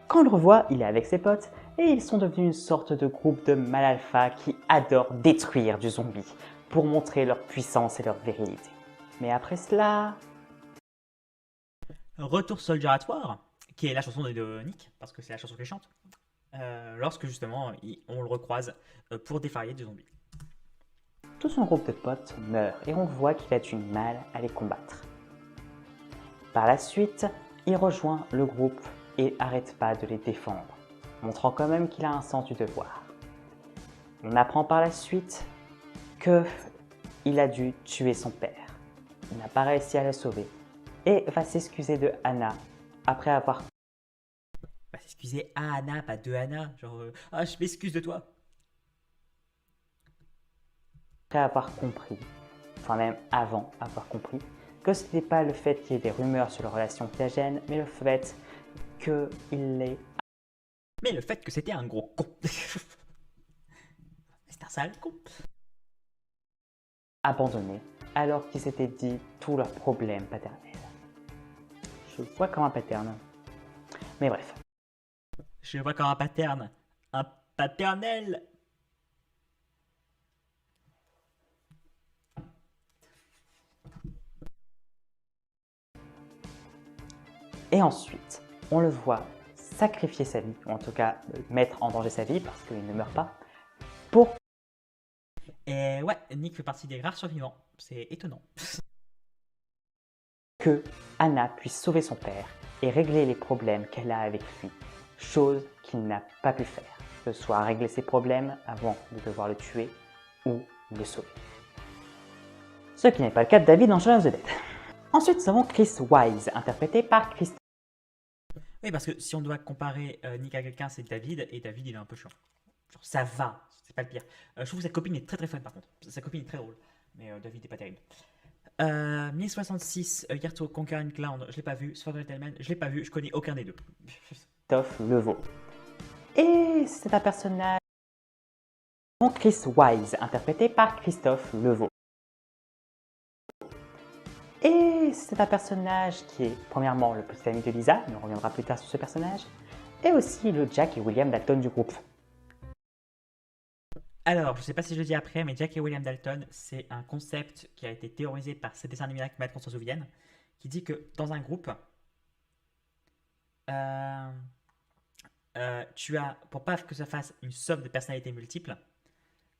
Quand on le revoit, il est avec ses potes et ils sont devenus une sorte de groupe de mal alpha qui adorent détruire du zombie pour montrer leur puissance et leur virilité. Mais après cela... Retour sur le giratoire, qui est la chanson de Nick, parce que c'est la chanson qu'il chante, lorsque justement on le recroise pour défarrier du zombie. Tout son groupe de potes meurt et on voit qu'il a du mal à les combattre. Par la suite, il rejoint le groupe et n'arrête pas de les défendre, montrant quand même qu'il a un sens du devoir. On apprend par la suite qu'il a dû tuer son père. Il n'a pas réussi à le sauver et va s'excuser de Anna après avoir Bah, excusez, Anna, pas de Anna, genre ah je m'excuse de toi. compris, enfin même avant avoir compris, que ce n'était pas le fait qu'il y ait des rumeurs sur leur relation qui la gênent, mais le fait qu'il l'ait Mais le fait que c'était un gros con. C'est un sale con. abandonné alors qu'ils s'étaient dit tous leurs problèmes paternels. Je le vois comme un pattern. Mais bref. Je le vois comme un pattern. Un paternel. Et ensuite, on le voit sacrifier sa vie, ou en tout cas mettre en danger sa vie parce qu'il ne meurt pas, pour Et ouais, Nick fait partie des rares survivants. C'est étonnant. que Anna puisse sauver son père et régler les problèmes qu'elle a avec lui, chose qu'il n'a pas pu faire, que ce soit régler ses problèmes avant de devoir le tuer ou le sauver. Ce qui n'est pas le cas de David dans Shaun of the Dead. Ensuite, nous avons Chris Wise, interprété par Christophe. Oui, parce que si on doit comparer Nick à quelqu'un, c'est David, et David il est un peu chiant. Genre ça va, c'est pas le pire. Je trouve que sa copine est très très fun par contre. Sa copine est très drôle, mais David est pas terrible. 1066, Yerto Conquer and Clown, je l'ai pas vu. Sword Gentleman, je l'ai pas vu, je connais aucun des deux. Levaux. Et c'est un personnage Chris Wise, interprété par Christophe Levaux. Et c'est un personnage qui est premièrement le petit ami de Lisa, on reviendra plus tard sur ce personnage, et aussi le Jack et William Dalton du groupe. Alors, je sais pas si je le dis après, mais Jack et William Dalton, c'est un concept qui a été théorisé par ces dessins animés que qu'on s'en souvienne, qui dit que dans un groupe, euh, tu as, pour pas que ça fasse une somme de personnalités multiples,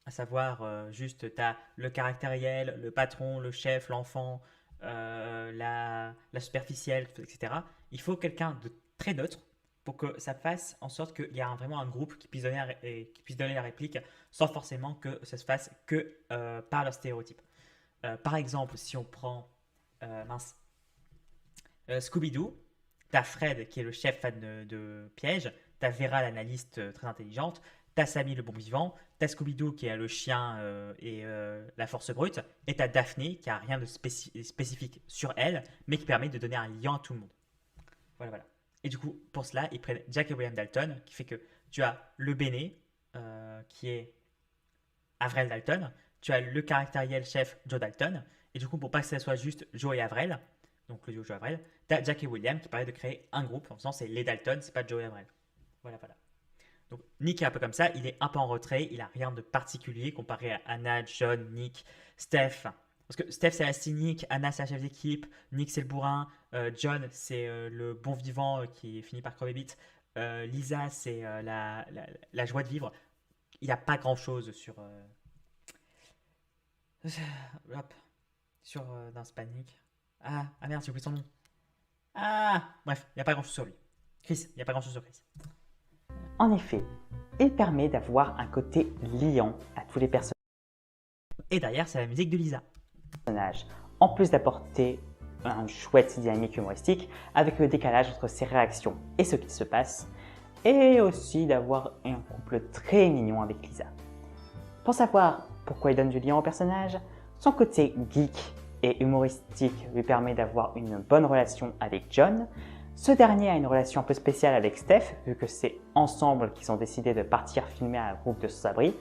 à savoir juste tu as le caractériel, le patron, le chef, l'enfant, la superficielle, etc. Il faut quelqu'un de très neutre pour que ça fasse en sorte qu'il y a vraiment un groupe qui puisse donner la réplique sans forcément que ça se fasse que par leur stéréotype. Par exemple, si on prend mince, Scooby-Doo, t'as Fred qui est le chef fan de piège, t'as Vera l'analyste très intelligente, t'as Sammy le bon vivant, t'as Scooby-Doo qui est le chien et la force brute, et t'as Daphné qui a rien de spécifique sur elle, mais qui permet de donner un lien à tout le monde. Voilà, voilà. Et du coup, pour cela, ils prennent Jack et William Dalton, qui fait que tu as le Béné, qui est Avril Dalton, tu as le caractériel chef Joe Dalton, et du coup, pour pas que ça soit juste Joe et Avril, donc le duo Joe Avril, tu as Jack et William qui permet de créer un groupe en faisant c'est les Dalton, c'est pas Joe et Avril. Voilà, voilà. Donc Nick est un peu comme ça, il est un peu en retrait, il a rien de particulier comparé à Anna, John, Nick, Steph. Parce que Steph c'est la cynique, Anna c'est la chef d'équipe, Nick c'est le bourrin, John c'est le bon vivant qui finit par crever vite, Lisa c'est la joie de vivre. Il n'y a pas grand chose sur. Hop, sur Dance Panic. Ah merde, j'ai oublié son nom. Ah, bref, il n'y a pas grand chose sur lui. Chris, il n'y a pas grand chose sur Chris. En effet, il permet d'avoir un côté liant à tous les Et derrière, c'est la musique de Lisa. personnages, en plus d'apporter une chouette dynamique humoristique avec le décalage entre ses réactions et ce qui se passe, et aussi d'avoir un couple très mignon avec Lisa. Pour savoir pourquoi il donne du lien au personnage, son côté geek et humoristique lui permet d'avoir une bonne relation avec John. Ce dernier a une relation un peu spéciale avec Steph, vu que c'est ensemble qu'ils ont décidé de partir filmer un groupe de sans-abri.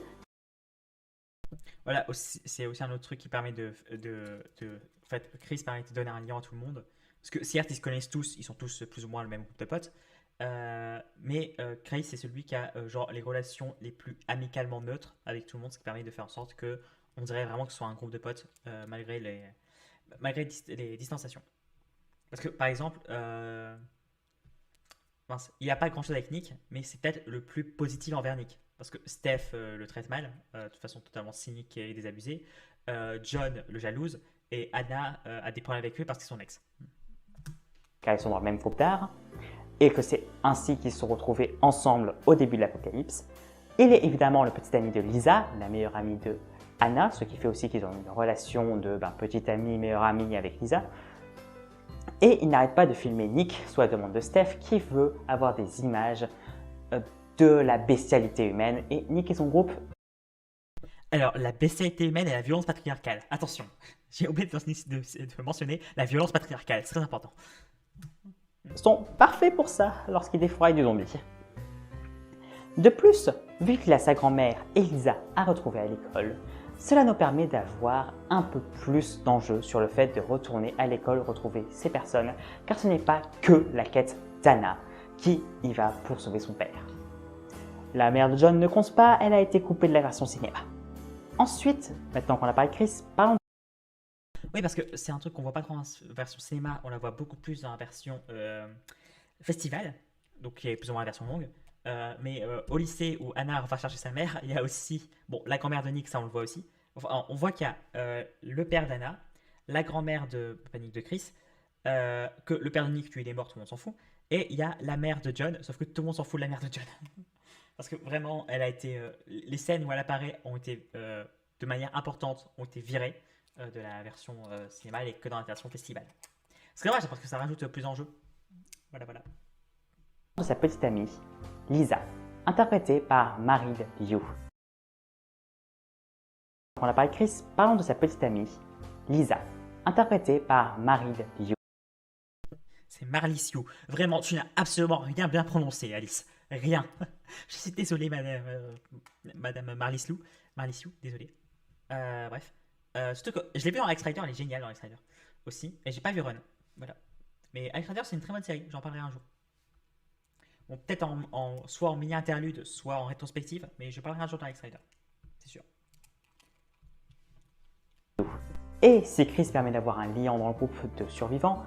Voilà, c'est aussi un autre truc qui permet en fait, Chris permet de donner un lien à tout le monde. Parce que certes, ils se connaissent tous, ils sont tous plus ou moins le même groupe de potes, Mais Chris, c'est celui qui a genre les relations les plus amicalement neutres avec tout le monde, ce qui permet de faire en sorte que on dirait vraiment que ce soit un groupe de potes malgré les distanciations. Parce que par exemple, mince, il n'y a pas grand chose avec Nick, mais c'est peut-être le plus positif envers Nick. Parce que Steph le traite mal, de façon totalement cynique et désabusée. John le jalouse. Et Anna a des problèmes avec lui parce que c'est son ex. car ils sont dans le même groupe d'art, et que c'est ainsi qu'ils se sont retrouvés ensemble au début de l'Apocalypse. Il est évidemment le petit ami de Lisa, la meilleure amie de Anna, ce qui fait aussi qu'ils ont une relation de petit ami, meilleur ami avec Lisa. Et il n'arrête pas de filmer Nick, sous la demande de Steph, qui veut avoir des images de la bestialité humaine. Et Nick et son groupe Alors, la bestialité humaine et la violence patriarcale. Attention, j'ai oublié de mentionner la violence patriarcale, c'est très important. sont parfaits pour ça lorsqu'ils défroient du zombie. De plus, vu qu'il a sa grand-mère Elisa à retrouver à l'école, cela nous permet d'avoir un peu plus d'enjeux sur le fait de retourner à l'école retrouver ces personnes, car ce n'est pas que la quête d'Anna qui y va pour sauver son père. La mère de John ne compte pas, elle a été coupée de la version cinéma. Ensuite, maintenant qu'on a parlé de Chris, parlons. Oui, parce que c'est un truc qu'on voit pas trop en version cinéma, on la voit beaucoup plus dans la version festival, donc qui est plus ou moins la version longue. Mais au lycée où Anna va chercher sa mère, il y a aussi, bon, la grand-mère de Nick, ça on le voit aussi. Enfin, on voit qu'il y a le père d'Anna, la grand-mère de Panique de Chris, que le père de Nick, lui, il est mort, tout le monde s'en fout. Et il y a la mère de John, sauf que tout le monde s'en fout de la mère de John. Parce que vraiment, elle a été. Les scènes où elle apparaît ont été, de manière importante, ont été virées de la version cinéma et que dans la version festival. C'est dommage parce que ça rajoute plus d'enjeux. Voilà, voilà. De sa petite amie, Lisa, interprétée par Meryl Liu. On a parlé de Chris, parlons de sa petite amie, Lisa, interprétée par Meryl Liu. C'est Marlissiou. Vraiment, tu n'as absolument rien bien prononcé, Alice. Rien. Je suis désolé, madame Marlissiou. Marlissiou, désolé. Bref. Surtout que je l'ai vu dans X Rider, elle est géniale dans X Rider aussi. Et j'ai pas vu Run. Voilà. Mais X Rider, c'est une très bonne série, j'en parlerai un jour. Bon, peut-être soit en mini-interlude, soit en rétrospective, mais je parlerai un jour dans X Rider. C'est sûr. Et si Chris permet d'avoir un lien dans le groupe de survivants,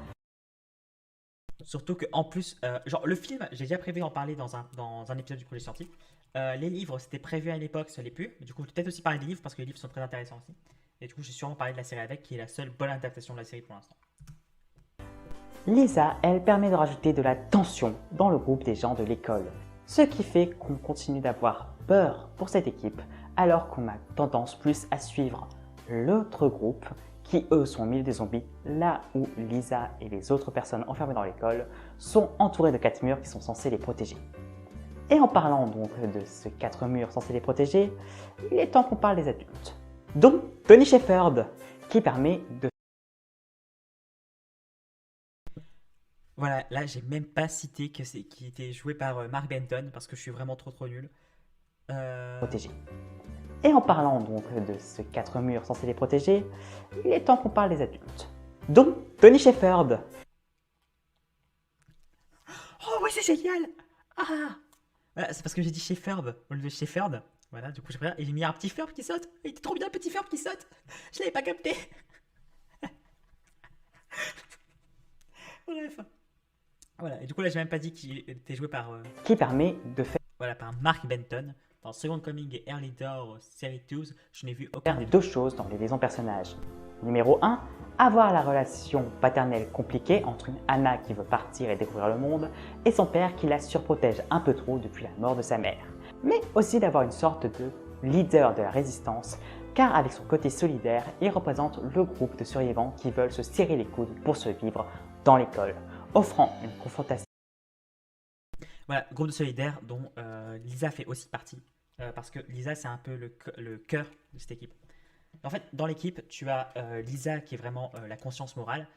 Surtout qu'en plus, genre le film, j'ai déjà prévu d'en parler dans un épisode du projet sorti. Les livres, c'était prévu à l'époque, ça l'est plus. Mais du coup, je vais peut-être aussi parler des livres parce que les livres sont très intéressants aussi. Et du coup, j'ai sûrement parlé de la série avec, qui est la seule bonne adaptation de la série pour l'instant. Lisa, elle permet de rajouter de la tension dans le groupe des gens de l'école. Ce qui fait qu'on continue d'avoir peur pour cette équipe, alors qu'on a tendance plus à suivre l'autre groupe qui eux sont au milieu des zombies, là où Lisa et les autres personnes enfermées dans l'école sont entourées de 4 murs qui sont censés les protéger. Et en parlant donc de ces 4 murs censés les protéger, il est temps qu'on parle des adultes, dont Tony Shepherd, qui permet de Voilà, là, j'ai même pas cité qui était joué par Mark Benton parce que je suis vraiment trop nul. protéger. Et en parlant donc de ces 4 murs censés les protéger, il est temps qu'on parle des adultes, dont Tony Shepherd. Oh oui, c'est génial! Ah! Voilà, c'est parce que j'ai dit Shepherd au lieu de Shepherd. Voilà, du coup, j'ai mis un petit Ferb qui saute. Il était trop bien, le petit Ferb qui saute. Je l'avais pas capté. Bref. Voilà, et du coup, là, j'ai même pas dit qu'il était joué par, Qui permet de voilà, par Mark Benton. Dans Second Coming et Early Door Série 12, je n'ai vu aucun faire des deux choses dans les liaisons personnages. Numéro 1, avoir la relation paternelle compliquée entre une Anna qui veut partir et découvrir le monde et son père qui la surprotège un peu trop depuis la mort de sa mère. Mais aussi d'avoir une sorte de leader de la résistance, car avec son côté solidaire, il représente le groupe de survivants qui veulent se serrer les coudes pour survivre dans l'école, offrant une confrontation. Voilà, groupe de solidaires dont Lisa fait aussi partie. Parce que Lisa, c'est un peu le cœur de cette équipe. En fait, dans l'équipe, tu as Lisa qui est vraiment la conscience morale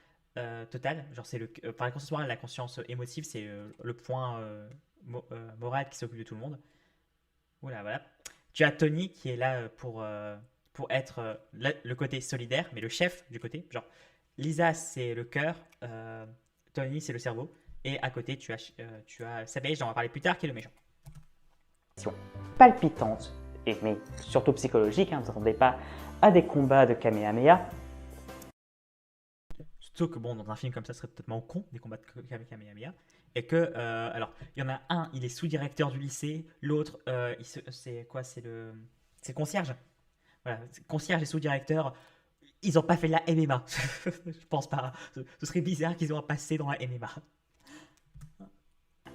totale. Genre, c'est par la conscience morale, la conscience émotive, c'est le point moral qui s'occupe de tout le monde. Voilà, voilà. Tu as Tony qui est là pour être le côté solidaire, mais le chef du côté. Genre, Lisa, c'est le cœur, Tony, c'est le cerveau. Et à côté, tu as Savage, dont on va parler plus tard, qui est le méchant. Palpitante, mais surtout psychologique, hein, vous n'attendez pas à des combats de Kamehameha. Surtout que, bon, dans un film comme ça, ce serait totalement con, des combats de Kamehameha. Et que, alors, il y en a un, il est sous-directeur du lycée, l'autre, c'est quoi, c'est le concierge. Voilà, concierge et sous-directeur, ils n'ont pas fait de la MMA. Je pense pas. Ce serait bizarre qu'ils aient passé dans la MMA.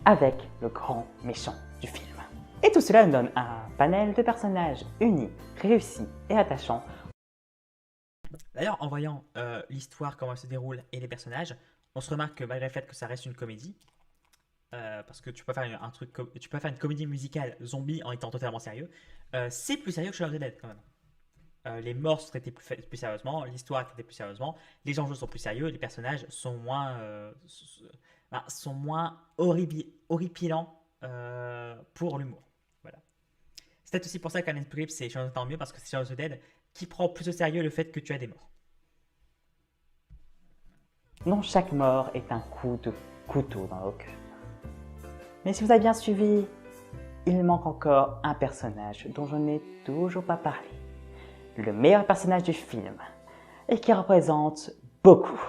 Avec le grand méchant du film. Et tout cela nous donne un panel de personnages unis, réussis et attachants. D'ailleurs, en voyant l'histoire, comment elle se déroule et les personnages, on se remarque que malgré le fait que ça reste une comédie, parce que tu peux faire tu peux faire une comédie musicale zombie en étant totalement sérieux, c'est plus sérieux que Shaun of the Dead quand même. Les morts sont traités plus sérieusement, l'histoire est traitée plus sérieusement, les enjeux sont plus sérieux, les personnages sont moins horripilants pour l'humour. Voilà. C'est peut-être aussi pour ça qu'Apocalypse c'est Shaun of the Dead mieux, parce que c'est Shaun of the Dead qui prend plus au sérieux le fait que tu as des morts. Dont chaque mort est un coup de couteau dans le cœur. Mais si vous avez bien suivi, il manque encore un personnage dont je n'ai toujours pas parlé. Le meilleur personnage du film, et qui représente beaucoup.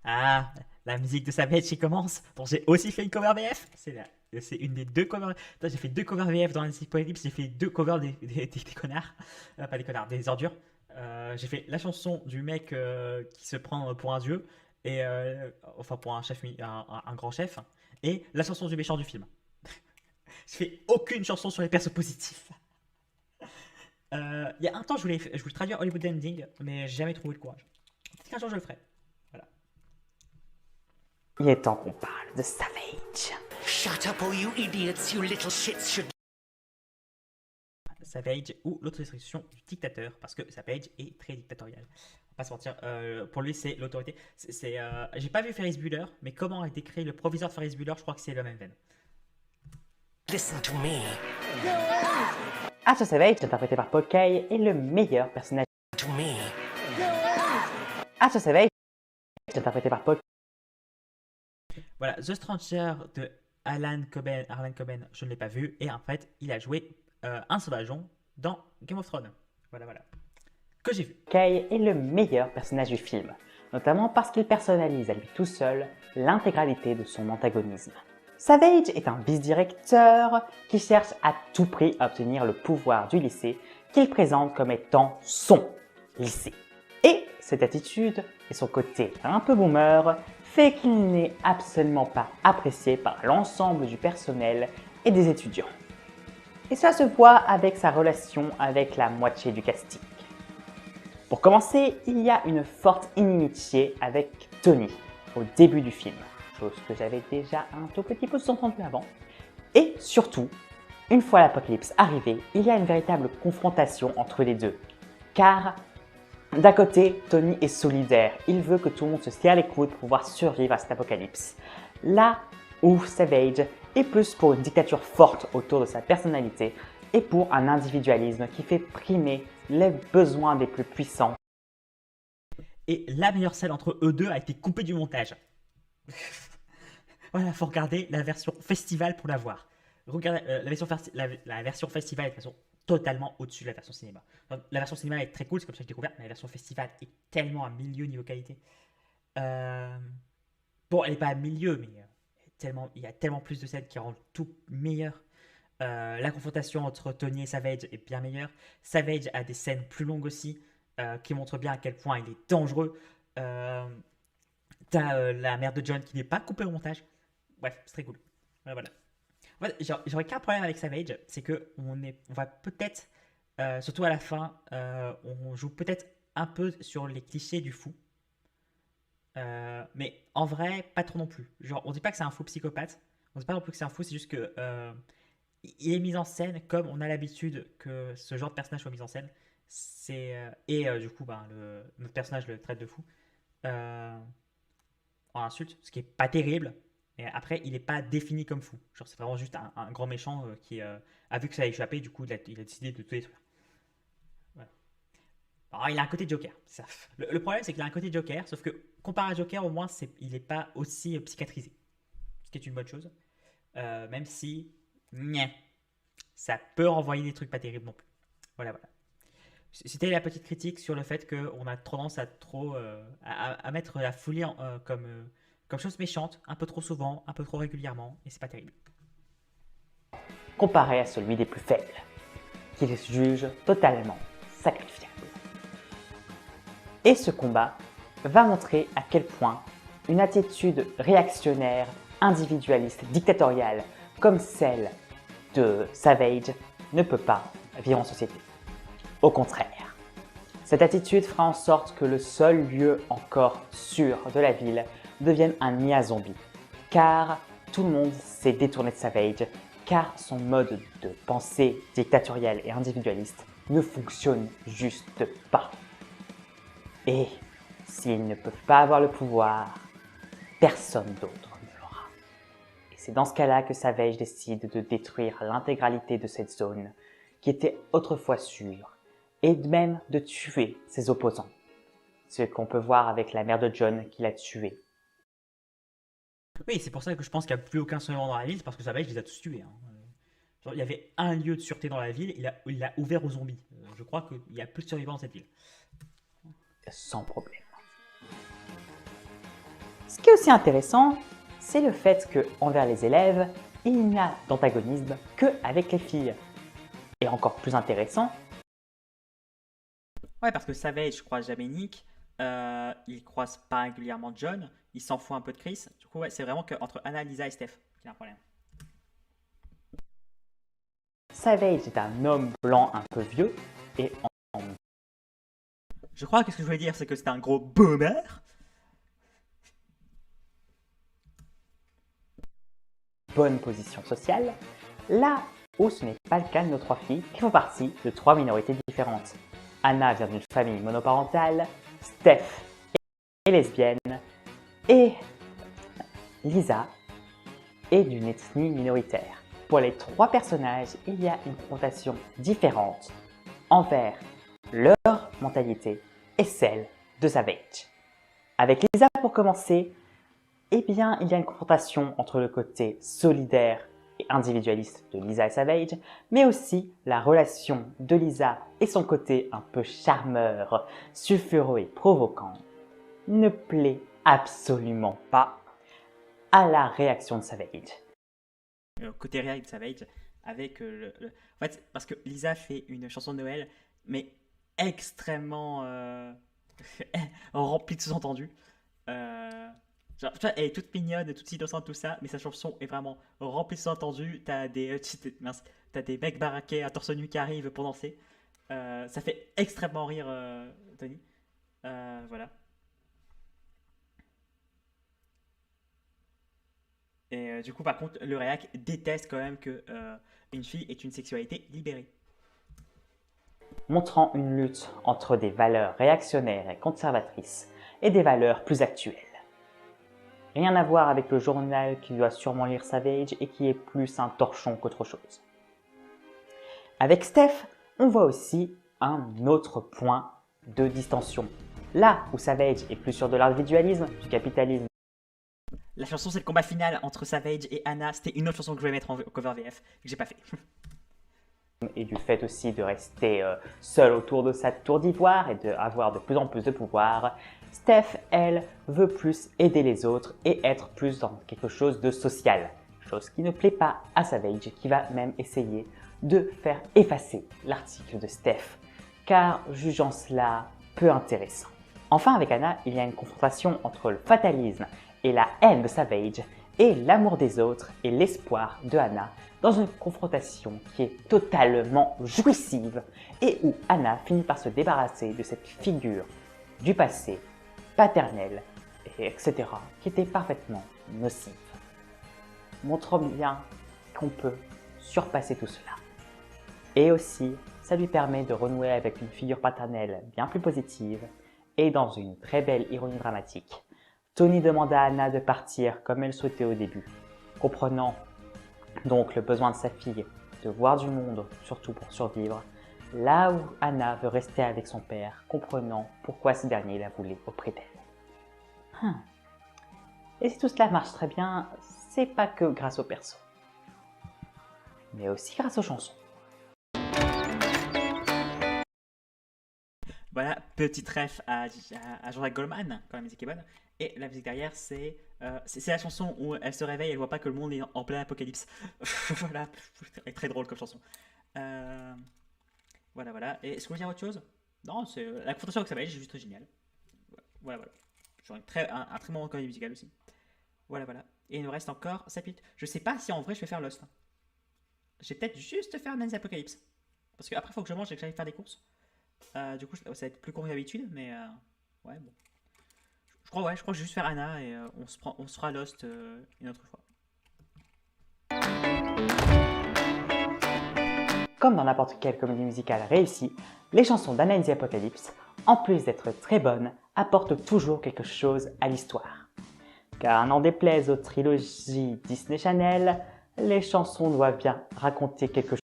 Ah, la musique de Savage qui commence, dont j'ai aussi fait une cover VF. C'est une des deux covers. Attends, j'ai fait deux covers VF dans Apocalypse, j'ai fait deux covers des connards. Pas des connards, des ordures. J'ai fait la chanson du mec qui se prend pour un dieu, et enfin pour un chef, un grand chef, et la chanson du méchant du film. J'ai fait aucune chanson sur les persos positifs. Il y a un temps, je voulais traduire Hollywood Ending, mais j'ai jamais trouvé le courage. Peut-être qu'un jour je le ferai. Voilà. Il est temps qu'on parle de Savage. Shut up, all you idiots, you little shits should... Savage ou l'autodestruction du dictateur, parce que Savage est très dictatorial. On va pas se mentir, pour lui c'est l'autorité. J'ai pas vu Ferris Bueller, mais comment a été créé le proviseur de Ferris Bueller, je crois que c'est la même veine. Listen to me. Arthur Savage, interprété par Paul Kaye, est le meilleur personnage. To me. Arthur Savage, interprété par Paul Voilà, The Stranger de Alan Coben, je ne l'ai pas vu, et en fait, il a joué un sauvageon dans Game of Thrones. Voilà. Que j'ai vu. Kaye est le meilleur personnage du film, notamment parce qu'il personnalise à lui tout seul l'intégralité de son antagonisme. Savage est un vice-directeur qui cherche à tout prix à obtenir le pouvoir du lycée qu'il présente comme étant son lycée. Et cette attitude et son côté un peu boomer fait qu'il n'est absolument pas apprécié par l'ensemble du personnel et des étudiants. Et cela se voit avec sa relation avec la moitié du casting. Pour commencer, il y a une forte inimitié avec Tony au début du film, chose que j'avais déjà un tout petit peu sous-entendu avant. Et surtout, une fois l'apocalypse arrivé, il y a une véritable confrontation entre les deux. Car d'un côté, Tony est solidaire, il veut que tout le monde se serre les coudes pour pouvoir survivre à cet apocalypse. Là où Savage est plus pour une dictature forte autour de sa personnalité et pour un individualisme qui fait primer les besoins des plus puissants. Et la meilleure scène entre eux deux a été coupée du montage. Voilà, faut regarder la version festival pour la voir. Regardez, la version festival est de toute façon totalement au-dessus de la version cinéma. Donc, la version cinéma est très cool, c'est comme ça que j'ai découvert, mais la version festival est tellement à milieu niveau qualité. Bon, elle n'est pas à milieu, mais il y a tellement plus de scènes qui rendent tout meilleur. La confrontation entre Tony et Savage est bien meilleure. Savage a des scènes plus longues aussi, qui montrent bien à quel point il est dangereux. T'as la mère de John qui n'est pas coupée au montage. Bref, c'est très cool. Voilà. En fait, j'aurais qu'un problème avec Savage, c'est que on va peut-être, surtout à la fin, on joue peut-être un peu sur les clichés du fou. Mais en vrai, pas trop non plus. Genre, on dit pas que c'est un fou psychopathe. On dit pas non plus que c'est un fou, c'est juste que il est mis en scène comme on a l'habitude que ce genre de personnage soit mis en scène. Du coup, notre personnage le traite de fou en insulte, ce qui est pas terrible. Et après, il n'est pas défini comme fou. Genre, c'est vraiment juste un grand méchant qui a vu que ça a échappé, du coup, il a décidé de tout détruire. Voilà. Alors, il a un côté Joker. Ça. Le problème, c'est qu'il a un côté Joker, sauf que comparé à Joker, au moins, il n'est pas aussi psychiatrisé. Ce qui est une bonne chose. Même si, gna, ça peut renvoyer des trucs pas terribles non plus. Voilà, voilà. C'était la petite critique sur le fait qu'on a tendance à trop à mettre la folie comme chose méchante, un peu trop souvent, un peu trop régulièrement, et c'est pas terrible. Comparé à celui des plus faibles, qu'il juge totalement sacrifiable. Et ce combat va montrer à quel point une attitude réactionnaire, individualiste, dictatoriale, comme celle de Savage, ne peut pas vivre en société. Au contraire, cette attitude fera en sorte que le seul lieu encore sûr de la ville devienne un nid à zombies, car tout le monde s'est détourné de Savage, car son mode de pensée dictatorial et individualiste ne fonctionne juste pas. Et s'ils ne peuvent pas avoir le pouvoir, personne d'autre ne l'aura. Et c'est dans ce cas-là que Savage décide de détruire l'intégralité de cette zone qui était autrefois sûre, et même de tuer ses opposants. Ce qu'on peut voir avec la mère de John qui l'a tué. Oui, c'est pour ça que je pense qu'il n'y a plus aucun survivant dans la ville, c'est parce que Savage les a tous tués. Hein. Genre, il y avait un lieu de sûreté dans la ville, il l'a ouvert aux zombies. Je crois qu'il n'y a plus de survivants dans cette ville. Sans problème. Ce qui est aussi intéressant, c'est le fait que envers les élèves, il n'y a d'antagonisme qu'avec les filles. Et encore plus intéressant, Ouais, parce que Savage croise jamais Nick, il croise pas régulièrement John, il s'en fout un peu de Chris. Du coup, ouais, c'est vraiment qu'entre Anna, Lisa et Steph qu'il y a un problème. Savage est un homme blanc un peu vieux et en Je crois que ce que je voulais dire, c'est que c'était un gros boomer. bonne position sociale, là où ce n'est pas le cas de nos trois filles qui font partie de trois minorités différentes. Anna vient d'une famille monoparentale, Steph est lesbienne et Lisa est d'une ethnie minoritaire. Pour les trois personnages, il y a une confrontation différente envers leur mentalité et celle de Savage. Avec Lisa pour commencer, eh bien, il y a une confrontation entre le côté solidaire et individualiste de Lisa et Savage, mais aussi la relation de Lisa et son côté un peu charmeur, sulfureux et provoquant ne plaît absolument pas à la réaction de Savage. Côté réel de Savage, avec en fait, parce que Lisa fait une chanson de Noël, mais extrêmement remplie de sous-entendus. Genre, tu vois, elle est toute mignonne, toute innocente, tout ça, mais sa chanson est vraiment remplie de sous-entendus. T'as des mecs baraqués à torse nu qui arrivent pour danser. Ça fait extrêmement rire Tony. Voilà. Et du coup, par contre, le réac déteste quand même que une fille ait une sexualité libérée. Montrant une lutte entre des valeurs réactionnaires et conservatrices et des valeurs plus actuelles. Rien à voir avec le journal qu'il doit sûrement lire Savage et qui est plus un torchon qu'autre chose. Avec Steph, on voit aussi un autre point de distension. Là où Savage est plus sûr de l'individualisme, du capitalisme. La chanson, c'est le combat final entre Savage et Anna. C'était une autre chanson que je voulais mettre en cover VF, que j'ai pas fait. Et du fait aussi de rester seule autour de sa tour d'ivoire et d'avoir de plus en plus de pouvoir, Steph, elle, veut plus aider les autres et être plus dans quelque chose de social. Chose qui ne plaît pas à Savage, qui va même essayer de faire effacer l'article de Steph, car jugeant cela peu intéressant. Enfin, avec Anna, il y a une confrontation entre le fatalisme et la haine de Savage et l'amour des autres et l'espoir de Anna dans une confrontation qui est totalement jouissive et où Anna finit par se débarrasser de cette figure du passé, paternelle, etc., qui était parfaitement nocive. Montrant bien qu'on peut surpasser tout cela. Et aussi, ça lui permet de renouer avec une figure paternelle bien plus positive et dans une très belle ironie dramatique. Tony demanda à Anna de partir comme elle souhaitait au début, comprenant donc le besoin de sa fille de voir du monde, surtout pour survivre. là où Anna veut rester avec son père, comprenant pourquoi ce dernier la voulait auprès d'elle. Et si tout cela marche très bien, c'est pas que grâce au perso, mais aussi grâce aux chansons. Voilà, petit ref à Jean-Jacques Goldman, quand la musique est bonne. Et la musique derrière, c'est la chanson où elle se réveille et elle voit pas que le monde est en plein apocalypse. Voilà, très, très drôle comme chanson. Voilà. Et est-ce que vous voulez dire autre chose? Non, c'est la confrontation avec Savage, c'est juste génial. Voilà. Genre un très bon comédie musicale aussi. Voilà. Et il nous reste encore 7 minutes. Je sais pas si en vrai je vais faire Lost. Je vais peut-être juste faire Nan's Apocalypse. Parce qu'après, il faut que je mange et que j'aille faire des courses. Du coup, ça va être plus court que d'habitude, mais ouais, bon. Je crois que je vais juste faire Anna et on se fera Lost une autre fois. Comme dans n'importe quelle comédie musicale réussie, les chansons d'Anna and the Apocalypse, en plus d'être très bonnes, apportent toujours quelque chose à l'histoire. Car n'en déplaise aux trilogies Disney Channel, les chansons doivent bien raconter quelque chose.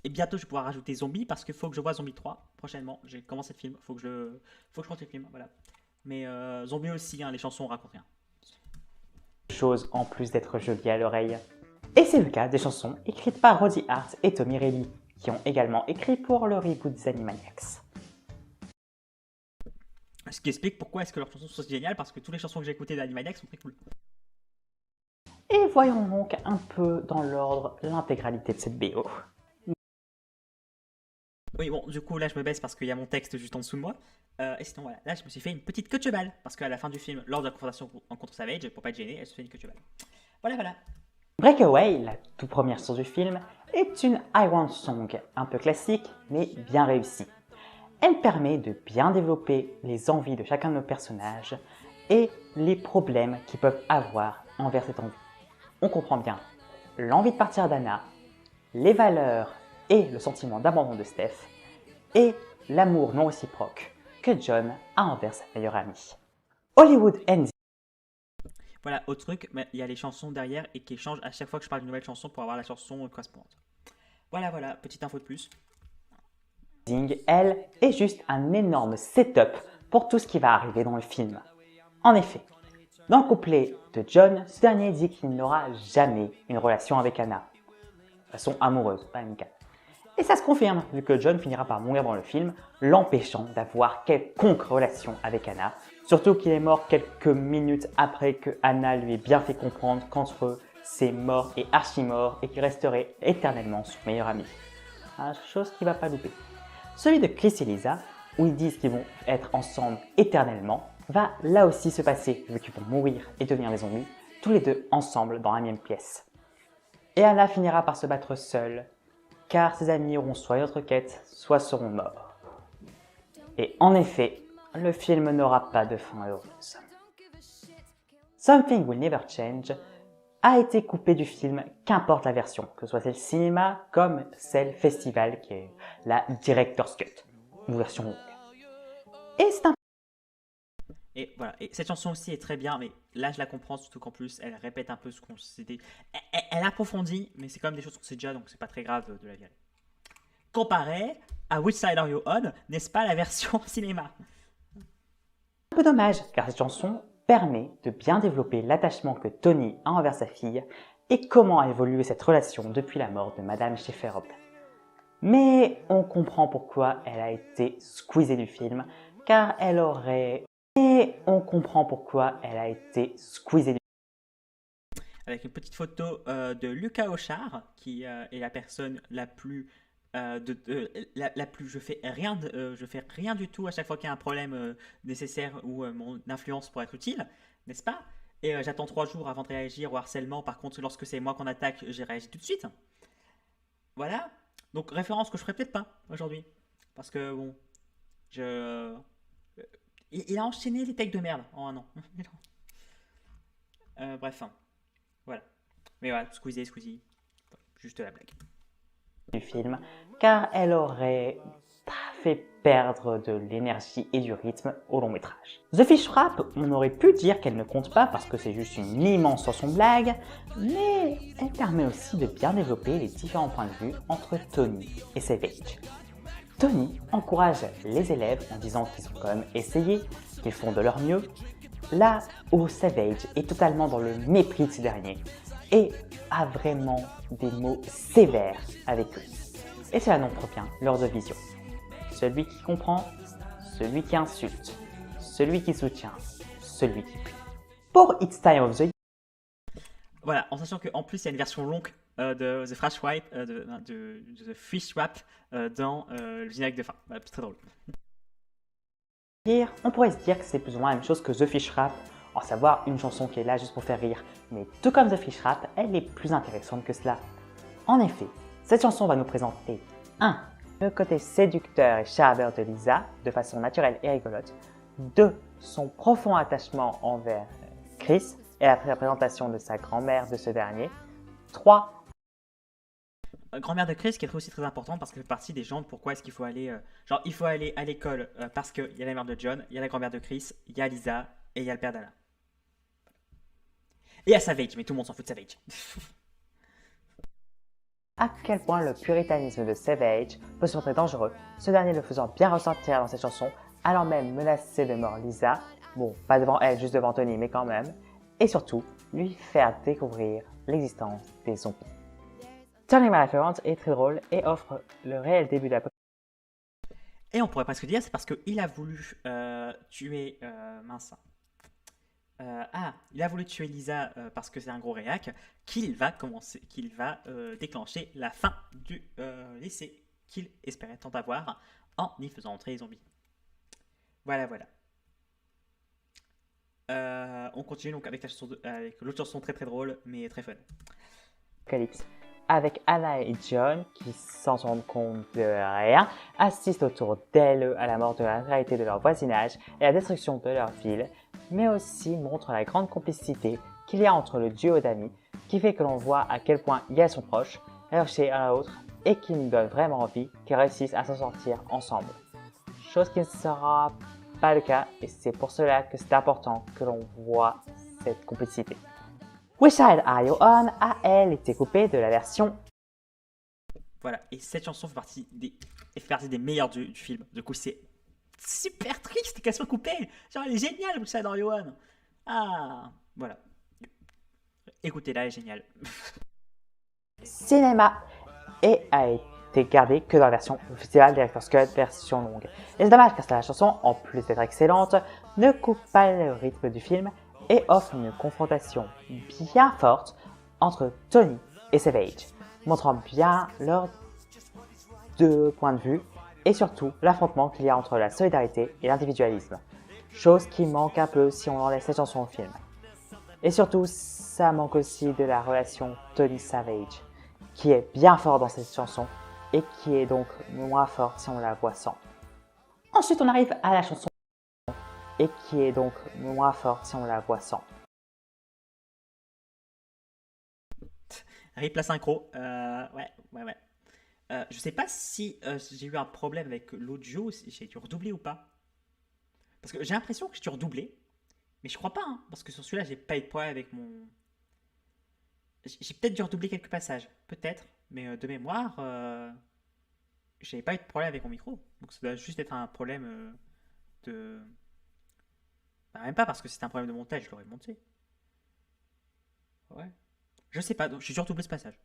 Et bientôt, je vais pouvoir rajouter Zombie parce qu'il faut que je vois Zombie 3 prochainement. J'ai commencé le film, faut que je monte le film, voilà. Mais Zombie aussi, hein, les chansons racontent rien. Chose en plus d'être jolie à l'oreille. Et c'est le cas des chansons écrites par Roddy Hart et Tommy Reilly, qui ont également écrit pour le reboot des Animaniacs. Ce qui explique pourquoi est-ce que leurs chansons sont si géniales, parce que toutes les chansons que j'ai écoutées d'Animaniacs sont très cool. Et voyons donc un peu dans l'ordre l'intégralité de cette BO. Oui, bon, du coup, là, je me baisse parce qu'il y a mon texte juste en dessous de moi. Et sinon, voilà, là, je me suis fait une petite queue de cheval, parce qu'à la fin du film, lors de la confrontation contre Savage, pour pas être gêné, elle se fait une queue de cheval. Voilà. Breakaway, la toute première chanson du film, est une I Want Song, un peu classique, mais bien réussie. Elle permet de bien développer les envies de chacun de nos personnages et les problèmes qu'ils peuvent avoir envers cette envie. On comprend bien l'envie de partir d'Anna, les valeurs et le sentiment d'abandon de Steph, et l'amour non réciproque que John a envers sa meilleure amie. Hollywood Ends. Voilà, autre truc, mais il y a les chansons derrière et qui changent à chaque fois que je parle d'une nouvelle chanson pour avoir la chanson correspondante. Voilà, petite info de plus. Elle, est juste un énorme setup pour tout ce qui va arriver dans le film. En effet, dans le couplet de John, ce dernier dit qu'il n'aura jamais une relation avec Anna. De façon amoureuse, pas amicale. Et ça se confirme, vu que John finira par mourir dans le film, l'empêchant d'avoir quelconque relation avec Anna. Surtout qu'il est mort quelques minutes après que Anna lui ait bien fait comprendre qu'entre eux, c'est mort et archi-mort et qu'il resterait éternellement son meilleur ami. Chose qui va pas louper. Celui de Chris et Lisa, où ils disent qu'ils vont être ensemble éternellement, va là aussi se passer, vu qu'ils vont mourir et devenir des zombies, tous les deux ensemble dans la même pièce. Et Anna finira par se battre seule, car ses amis auront soit une autre quête, soit seront morts. Et en effet, le film n'aura pas de fin heureuse. Something Will Never Change a été coupé du film, qu'importe la version, que ce soit celle cinéma comme celle festival, qui est la Director's Cut, une version longue. Et c'est un... Et voilà, et cette chanson aussi est très bien, mais là je la comprends, surtout qu'en plus elle répète un peu ce qu'on s'était... Elle approfondit, mais c'est quand même des choses qu'on sait déjà, donc c'est pas très grave de la virer. Comparé à Which Side Are You On, n'est-ce pas la version cinéma? Un peu dommage, car cette chanson permet de bien développer l'attachement que Tony a envers sa fille et comment a évolué cette relation depuis la mort de Madame Shefferob. Mais on comprend pourquoi elle a été squeezée du film, car elle aurait... Avec une petite photo de Lucas Auchard, qui est la personne la plus... je fais rien du tout à chaque fois qu'il y a un problème nécessaire ou mon influence pour être utile, n'est-ce pas? Et j'attends 3 jours avant de réagir au harcèlement. Par contre, lorsque c'est moi qu'on attaque, j'ai réagi tout de suite. Voilà. Donc référence que je ferai peut-être pas aujourd'hui, parce que bon, il a enchaîné les takes de merde en un an. Bref, voilà. Mais voilà, Squeezie, juste la blague. Du film, car elle aurait fait perdre de l'énergie et du rythme au long métrage. The Fish Wrap, on aurait pu dire qu'elle ne compte pas parce que c'est juste une immense chanson blague, mais elle permet aussi de bien développer les différents points de vue entre Tony et Savage. Tony encourage les élèves en disant qu'ils ont quand même essayé, qu'ils font de leur mieux, là où Savage est totalement dans le mépris de ces derniers et a vraiment des mots sévères avec eux. Et cela montre bien leur division. Celui qui comprend, celui qui insulte, celui qui soutient, celui qui pue. Pour It's Time of the Year, Voilà, en sachant qu'en plus il y a une version longue de The Fresh Wipe, de The Fish Wrap dans le générique de fin. Voilà, c'est très drôle. on pourrait se dire que c'est plus ou moins la même chose que The Fish Rap, en savoir une chanson qui est là juste pour faire rire. Mais tout comme The Fish Rap, elle est plus intéressante que cela. En effet, cette chanson va nous présenter 1. Le côté séducteur et charmeur de Lisa, de façon naturelle et rigolote. 2. Son profond attachement envers Chris et la présentation de sa grand-mère de ce dernier. 3. Grand-mère de Chris qui est aussi très important parce qu'elle fait partie des gens de pourquoi est-ce qu'il faut aller... genre, il faut aller à l'école parce qu'il y a la mère de John, il y a la grand-mère de Chris, il y a Lisa et il y a le père d'Anna. Et il y a Savage, mais tout le monde s'en fout de Savage. À quel point le puritanisme de Savage peut se montrer dangereux, ce dernier le faisant bien ressentir dans cette chanson, allant même menacer de mort Lisa, bon, pas devant elle, juste devant Tony, mais quand même, et surtout, lui faire découvrir l'existence des zombies. Turning My Life Around est très drôle et offre le réel début de la Et on pourrait presque dire c'est parce qu'il a voulu tuer... il a voulu tuer Lisa parce que c'est un gros réac, qu'il va déclencher la fin du lycée qu'il espérait tant avoir en y faisant entrer les zombies. Voilà. On continue donc avec l'autre chanson très très drôle mais très fun. Apocalypse, avec Anna et John qui, sans se rendre compte de rien, assistent autour d'elles à la mort de l'intégralité de leur voisinage et à la destruction de leur ville, mais aussi montrent la grande complicité qu'il y a entre le duo d'amis, qui fait que l'on voit à quel point ils sont proches, attachés à l'autre, et qui nous donne vraiment envie qu'ils réussissent à s'en sortir ensemble. Chose qui ne sera pas le cas, et c'est pour cela que c'est important que l'on voit cette complicité. Which Side Are You On a, elle, été coupée de la version. Voilà, et cette chanson fait partie des meilleures du film. Du coup, c'est super triste qu'elle soit coupée. Genre, elle est géniale, Which Side Are You On. Ah, voilà. Écoutez-la, elle est géniale. Cinéma et a été gardée que dans la version Festival Director's Cut version longue. Et c'est dommage car la chanson, en plus d'être excellente, ne coupe pas le rythme du film et offre une confrontation bien forte entre Tony et Savage, montrant bien leurs deux points de vue et surtout l'affrontement qu'il y a entre la solidarité et l'individualisme, chose qui manque un peu si on enlève cette chanson au film. Et surtout, ça manque aussi de la relation Tony-Savage, qui est bien fort dans cette chanson et qui est donc moins forte si on la voit sans. Ensuite, on arrive à la chanson et qui est donc moins forte si on la voit sans. Rip la synchro, ouais. Je sais pas si j'ai eu un problème avec l'audio, si j'ai dû redoubler ou pas. Parce que j'ai l'impression que j'ai dû redoubler, mais je crois pas, hein, parce que sur celui-là, j'ai pas eu de problème avec mon... J'ai peut-être dû redoubler quelques passages, peut-être, mais de mémoire, j'avais pas eu de problème avec mon micro. Donc ça doit juste être un problème de... Bah, même pas, parce que c'était un problème de montage, je l'aurais monté. Ouais. Je sais pas, donc j'ai dû redoublé ce passage.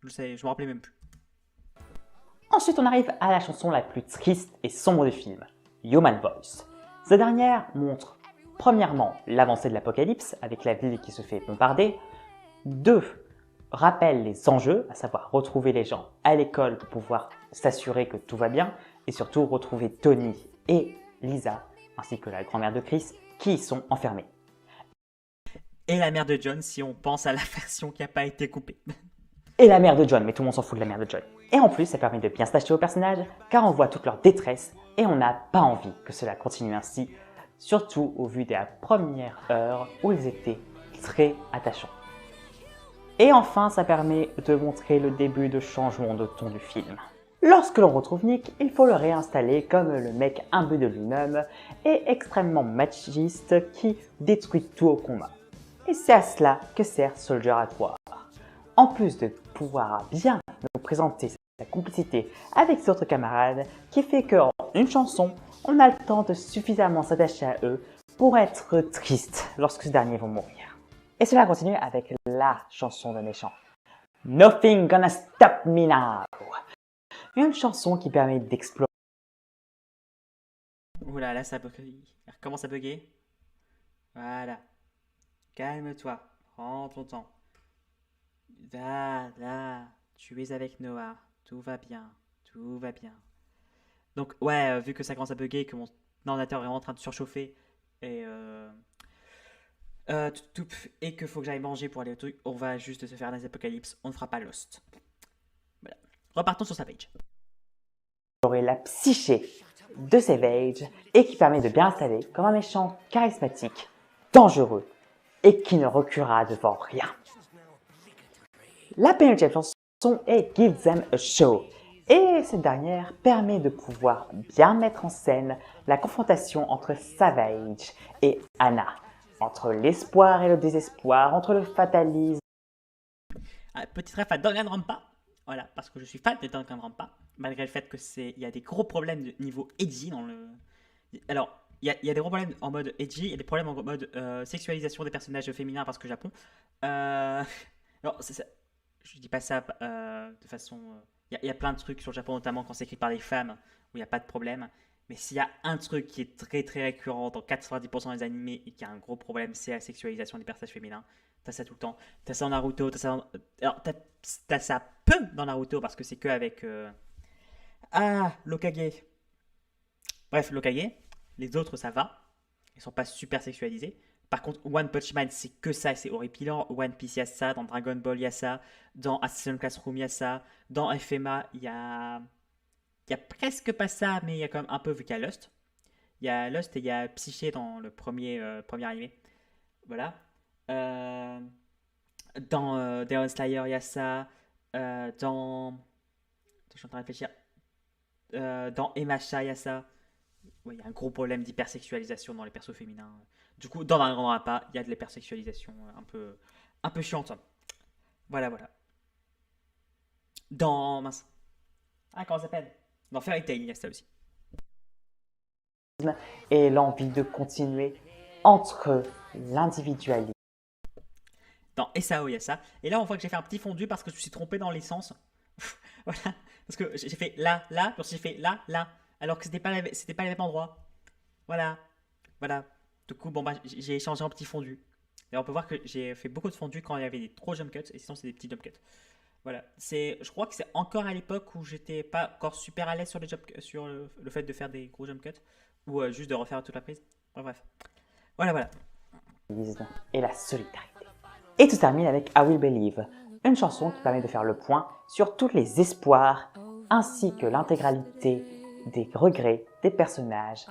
Je me rappelais même plus. Ensuite, on arrive à la chanson la plus triste et sombre du film, Human Voice. Cette dernière montre, premièrement, l'avancée de l'apocalypse avec la ville qui se fait bombarder. 2. Rappelle les enjeux, à savoir retrouver les gens à l'école pour pouvoir s'assurer que tout va bien et surtout retrouver Tony et Lisa, ainsi que la grand-mère de Chris, qui y sont enfermés. Et la mère de John, si on pense à la version qui n'a pas été coupée. Et la mère de John, mais tout le monde s'en fout de la mère de John. Et en plus, ça permet de bien s'attacher aux personnages, car on voit toute leur détresse et on n'a pas envie que cela continue ainsi, surtout au vu de la première heure où ils étaient très attachants. Et enfin, ça permet de montrer le début de changement de ton du film. Lorsque l'on retrouve Nick, il faut le réinstaller comme le mec imbu de lui-même et extrêmement machiste qui détruit tout au combat. Et c'est à cela que sert Soldier at War. En plus de pouvoir bien nous présenter sa complicité avec ses autres camarades qui fait qu'en une chanson, on a le temps de suffisamment s'attacher à eux pour être triste lorsque ces derniers vont mourir. Et cela continue avec la chanson de méchant. Nothing Gonna Stop Me Now. Une chanson qui permet d'explorer. Oula, là, ça commence à bugger. Voilà. Calme-toi. Prends ton temps. Là, tu es avec Noah. Tout va bien. Tout va bien. Donc, ouais, vu que ça commence à bugger, que mon ordinateur est vraiment en train de surchauffer, et et qu'il faut que j'aille manger pour aller au truc, on va juste se faire des apocalypses. On ne fera pas Lost. Voilà. Repartons sur Savage. La psyché de Savage et qui permet de bien installer comme un méchant charismatique, dangereux et qui ne reculera devant rien. La pénultième chanson est Give Them a Show et cette dernière permet de pouvoir bien mettre en scène la confrontation entre Savage et Anna, entre l'espoir et le désespoir, entre le fatalisme. Petit ref à Danganronpa. Voilà, parce que je suis fan de Danganronpa, malgré le fait que il y a des gros problèmes de niveau edgy dans le. Alors, il y a des gros problèmes en mode edgy, il y a des problèmes en mode sexualisation des personnages féminins parce que Japon. Alors, je dis pas ça de façon. Il y a plein de trucs sur le Japon, notamment quand c'est écrit par des femmes, où il n'y a pas de problème. Mais s'il y a un truc qui est très très récurrent dans 90% des animés et qui a un gros problème, c'est la sexualisation des personnages féminins. T'as ça tout le temps. T'as ça en Naruto, alors t'as ça peu dans Naruto parce que c'est que avec l'Hokage. Bref, l'Hokage. Les autres ça va. Ils sont pas super sexualisés. Par contre, One Punch Man, c'est que ça, c'est horripilant. One Piece, il y a ça. Dans Dragon Ball, il y a ça. Dans Assassin's Classroom, il y a ça. Dans FMA, il y a presque pas ça, mais il y a quand même un peu vu qu'il y a Lost. Il y a Lost et il y a Psyché dans le premier animé. Voilà. Dans Demon Slayer, il y a ça. Attends, je suis en train de réfléchir. Dans Emacha, il y a ça. Ouais, il y a un gros problème d'hypersexualisation dans les persos féminins. Du coup, dans Danganronpa, il y a de l'hypersexualisation un peu chiante. Voilà. Dans. Mince. Comment ça s'appelle? Dans Fairy Tail, il y a ça aussi. Et l'envie de continuer entre l'individualisme. Dans SAO, il y a ça. Et là, on voit que j'ai fait un petit fondu parce que je me suis trompé dans l'essence. Voilà. Parce que j'ai fait là, puis j'ai fait là. Alors que c'était pas les mêmes endroits. Voilà. Du coup, bon, j'ai changé en petit fondu. Et on peut voir que j'ai fait beaucoup de fondu quand il y avait des gros jump cuts. Et sinon, c'est des petits jump cuts. Voilà. Je crois que c'est encore à l'époque où j'étais pas encore super à l'aise sur le fait de faire des gros jump cuts. Ou juste de refaire toute la prise. Bref. Voilà. Et la solidarité. Et tout termine avec I Will Believe, une chanson qui permet de faire le point sur tous les espoirs ainsi que l'intégralité des regrets des personnages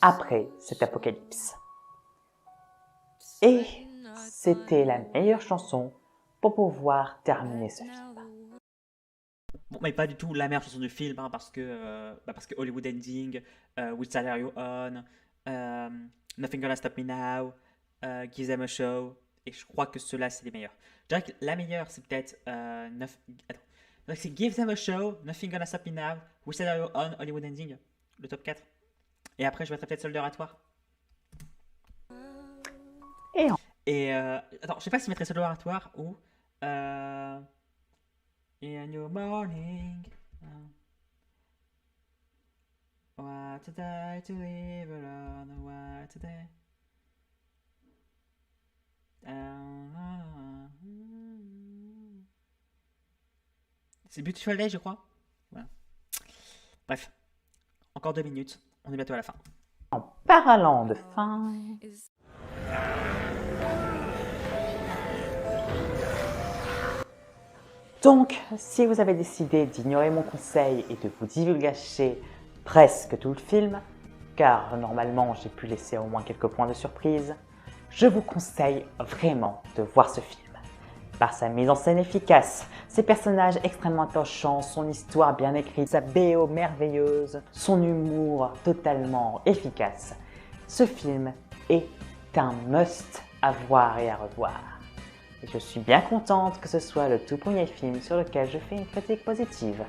après cet apocalypse. Et c'était la meilleure chanson pour pouvoir terminer ce film. Bon, mais pas du tout la meilleure chanson du film, hein, parce que Hollywood Ending, Which Side Are You On, Nothing Gonna Stop Me Now, Give Them a Show, et je crois que ceux-là, c'est les meilleurs. Je dirais que la meilleure, c'est peut-être c'est Give Them a Show, Nothing Gonna Stop Me Now, Which Side Are You On, Hollywood Ending, le top 4. Et après, je mettrai peut-être Soldier at War. Attends, je sais pas si je mettrais Soldier at War ou In your morning. What a day to live alone, what a day. C'est Beautiful Day, je crois. Voilà. Bref, encore 2 minutes, on est bientôt à la fin. En parlant de fin... Donc, si vous avez décidé d'ignorer mon conseil et de vous divulgacher presque tout le film, car normalement j'ai pu laisser au moins quelques points de surprise, je vous conseille vraiment de voir ce film. Par sa mise en scène efficace, ses personnages extrêmement attachants, son histoire bien écrite, sa BO merveilleuse, son humour totalement efficace, ce film est un must à voir et à revoir. Et je suis bien contente que ce soit le tout premier film sur lequel je fais une critique positive.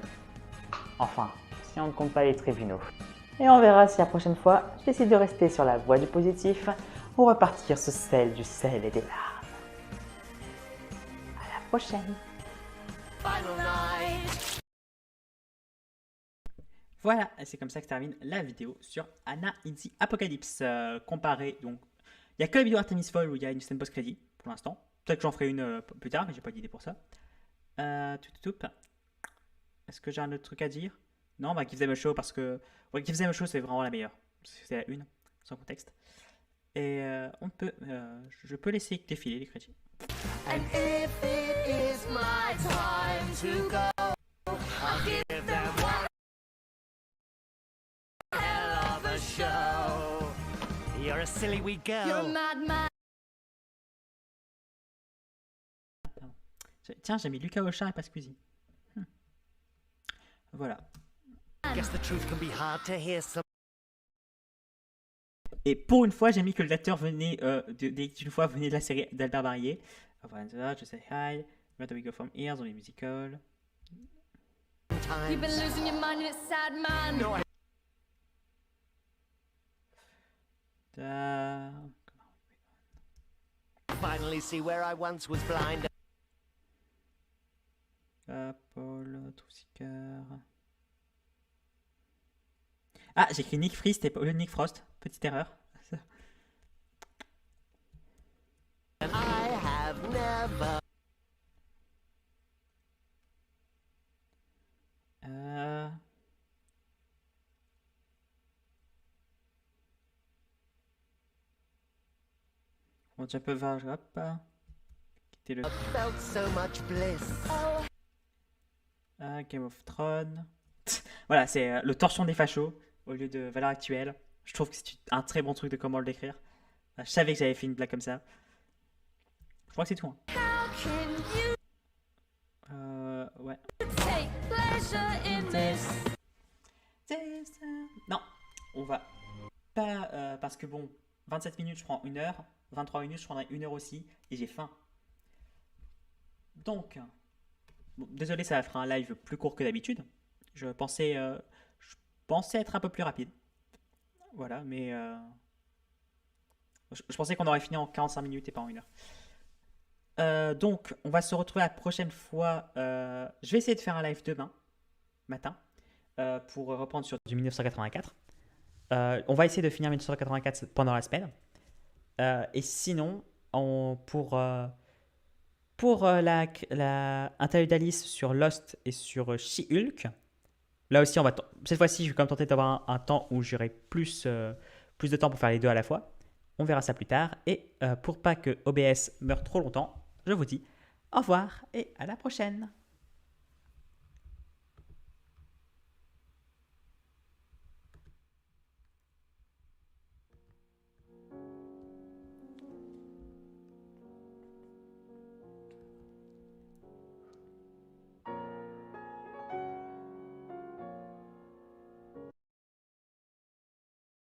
Enfin, si on ne compte pas les tribunaux. Et on verra si la prochaine fois, je décide de rester sur la voie du positif ou repartir sur celle du sel et des larmes. À la prochaine. Voilà, et c'est comme ça que termine la vidéo sur Anna in the Apocalypse. Comparé, donc, il n'y a que la vidéo Artemis Fowl où il y a une scène post-crédit pour l'instant. Peut-être que j'en ferai une plus tard, mais j'ai pas d'idée pour ça. Est-ce que j'ai un autre truc à dire? Non, bah Give Them a Show parce que ouais, Give Them a Show c'est vraiment la meilleure. C'est la une, sans contexte. Et je peux laisser défiler les crédits. And if it is my time to go, I'll give them one hell of a show. You're a silly wee girl. You're a madman. Tiens, j'ai mis Lucas Auchin et pas Squeezie. Voilà. Guess the truth can be hard to hear some. Et pour une fois, j'ai mis que le lecteur venait d'une fois venait de la série d'Albert Barrier. Voilà, Just Say Hi, Where Do We Go From Here, dans les musicals. You've been losing your mind and it's sad, man. No, I finally see where I once was blind. Paul Troussiker. Ah, j'ai écrit Nick Frost et pas Nick Frost. Petite erreur. And I have never. Bon, tu peux voir, hop. Quitter le. Felt so much bliss. Game of Thrones. Voilà, c'est le torsion des fachos au lieu de valeur actuelle. Je trouve que c'est un très bon truc de comment le décrire. Je savais que j'avais fait une blague comme ça. Je crois que c'est tout. Hein. Ouais. Non, on va pas. Parce que bon, 27 minutes, je prends 1 heure. 23 minutes, je prendrai 1 heure aussi. Et j'ai faim. Donc, bon, désolé, ça fera un live plus court que d'habitude. Je pensais être un peu plus rapide. Voilà, mais je pensais qu'on aurait fini en 45 minutes et pas en 1 heure. Donc, on va se retrouver la prochaine fois. Je vais essayer de faire un live demain matin pour reprendre sur du 1984. On va essayer de finir 1984 pendant la semaine. Et sinon, pour la interview d'Alice sur Lost et sur She-Hulk, là aussi, cette fois-ci, je vais quand même tenter d'avoir un temps où j'aurai plus de temps pour faire les deux à la fois. On verra ça plus tard. Et pour pas que OBS meure trop longtemps, je vous dis au revoir et à la prochaine.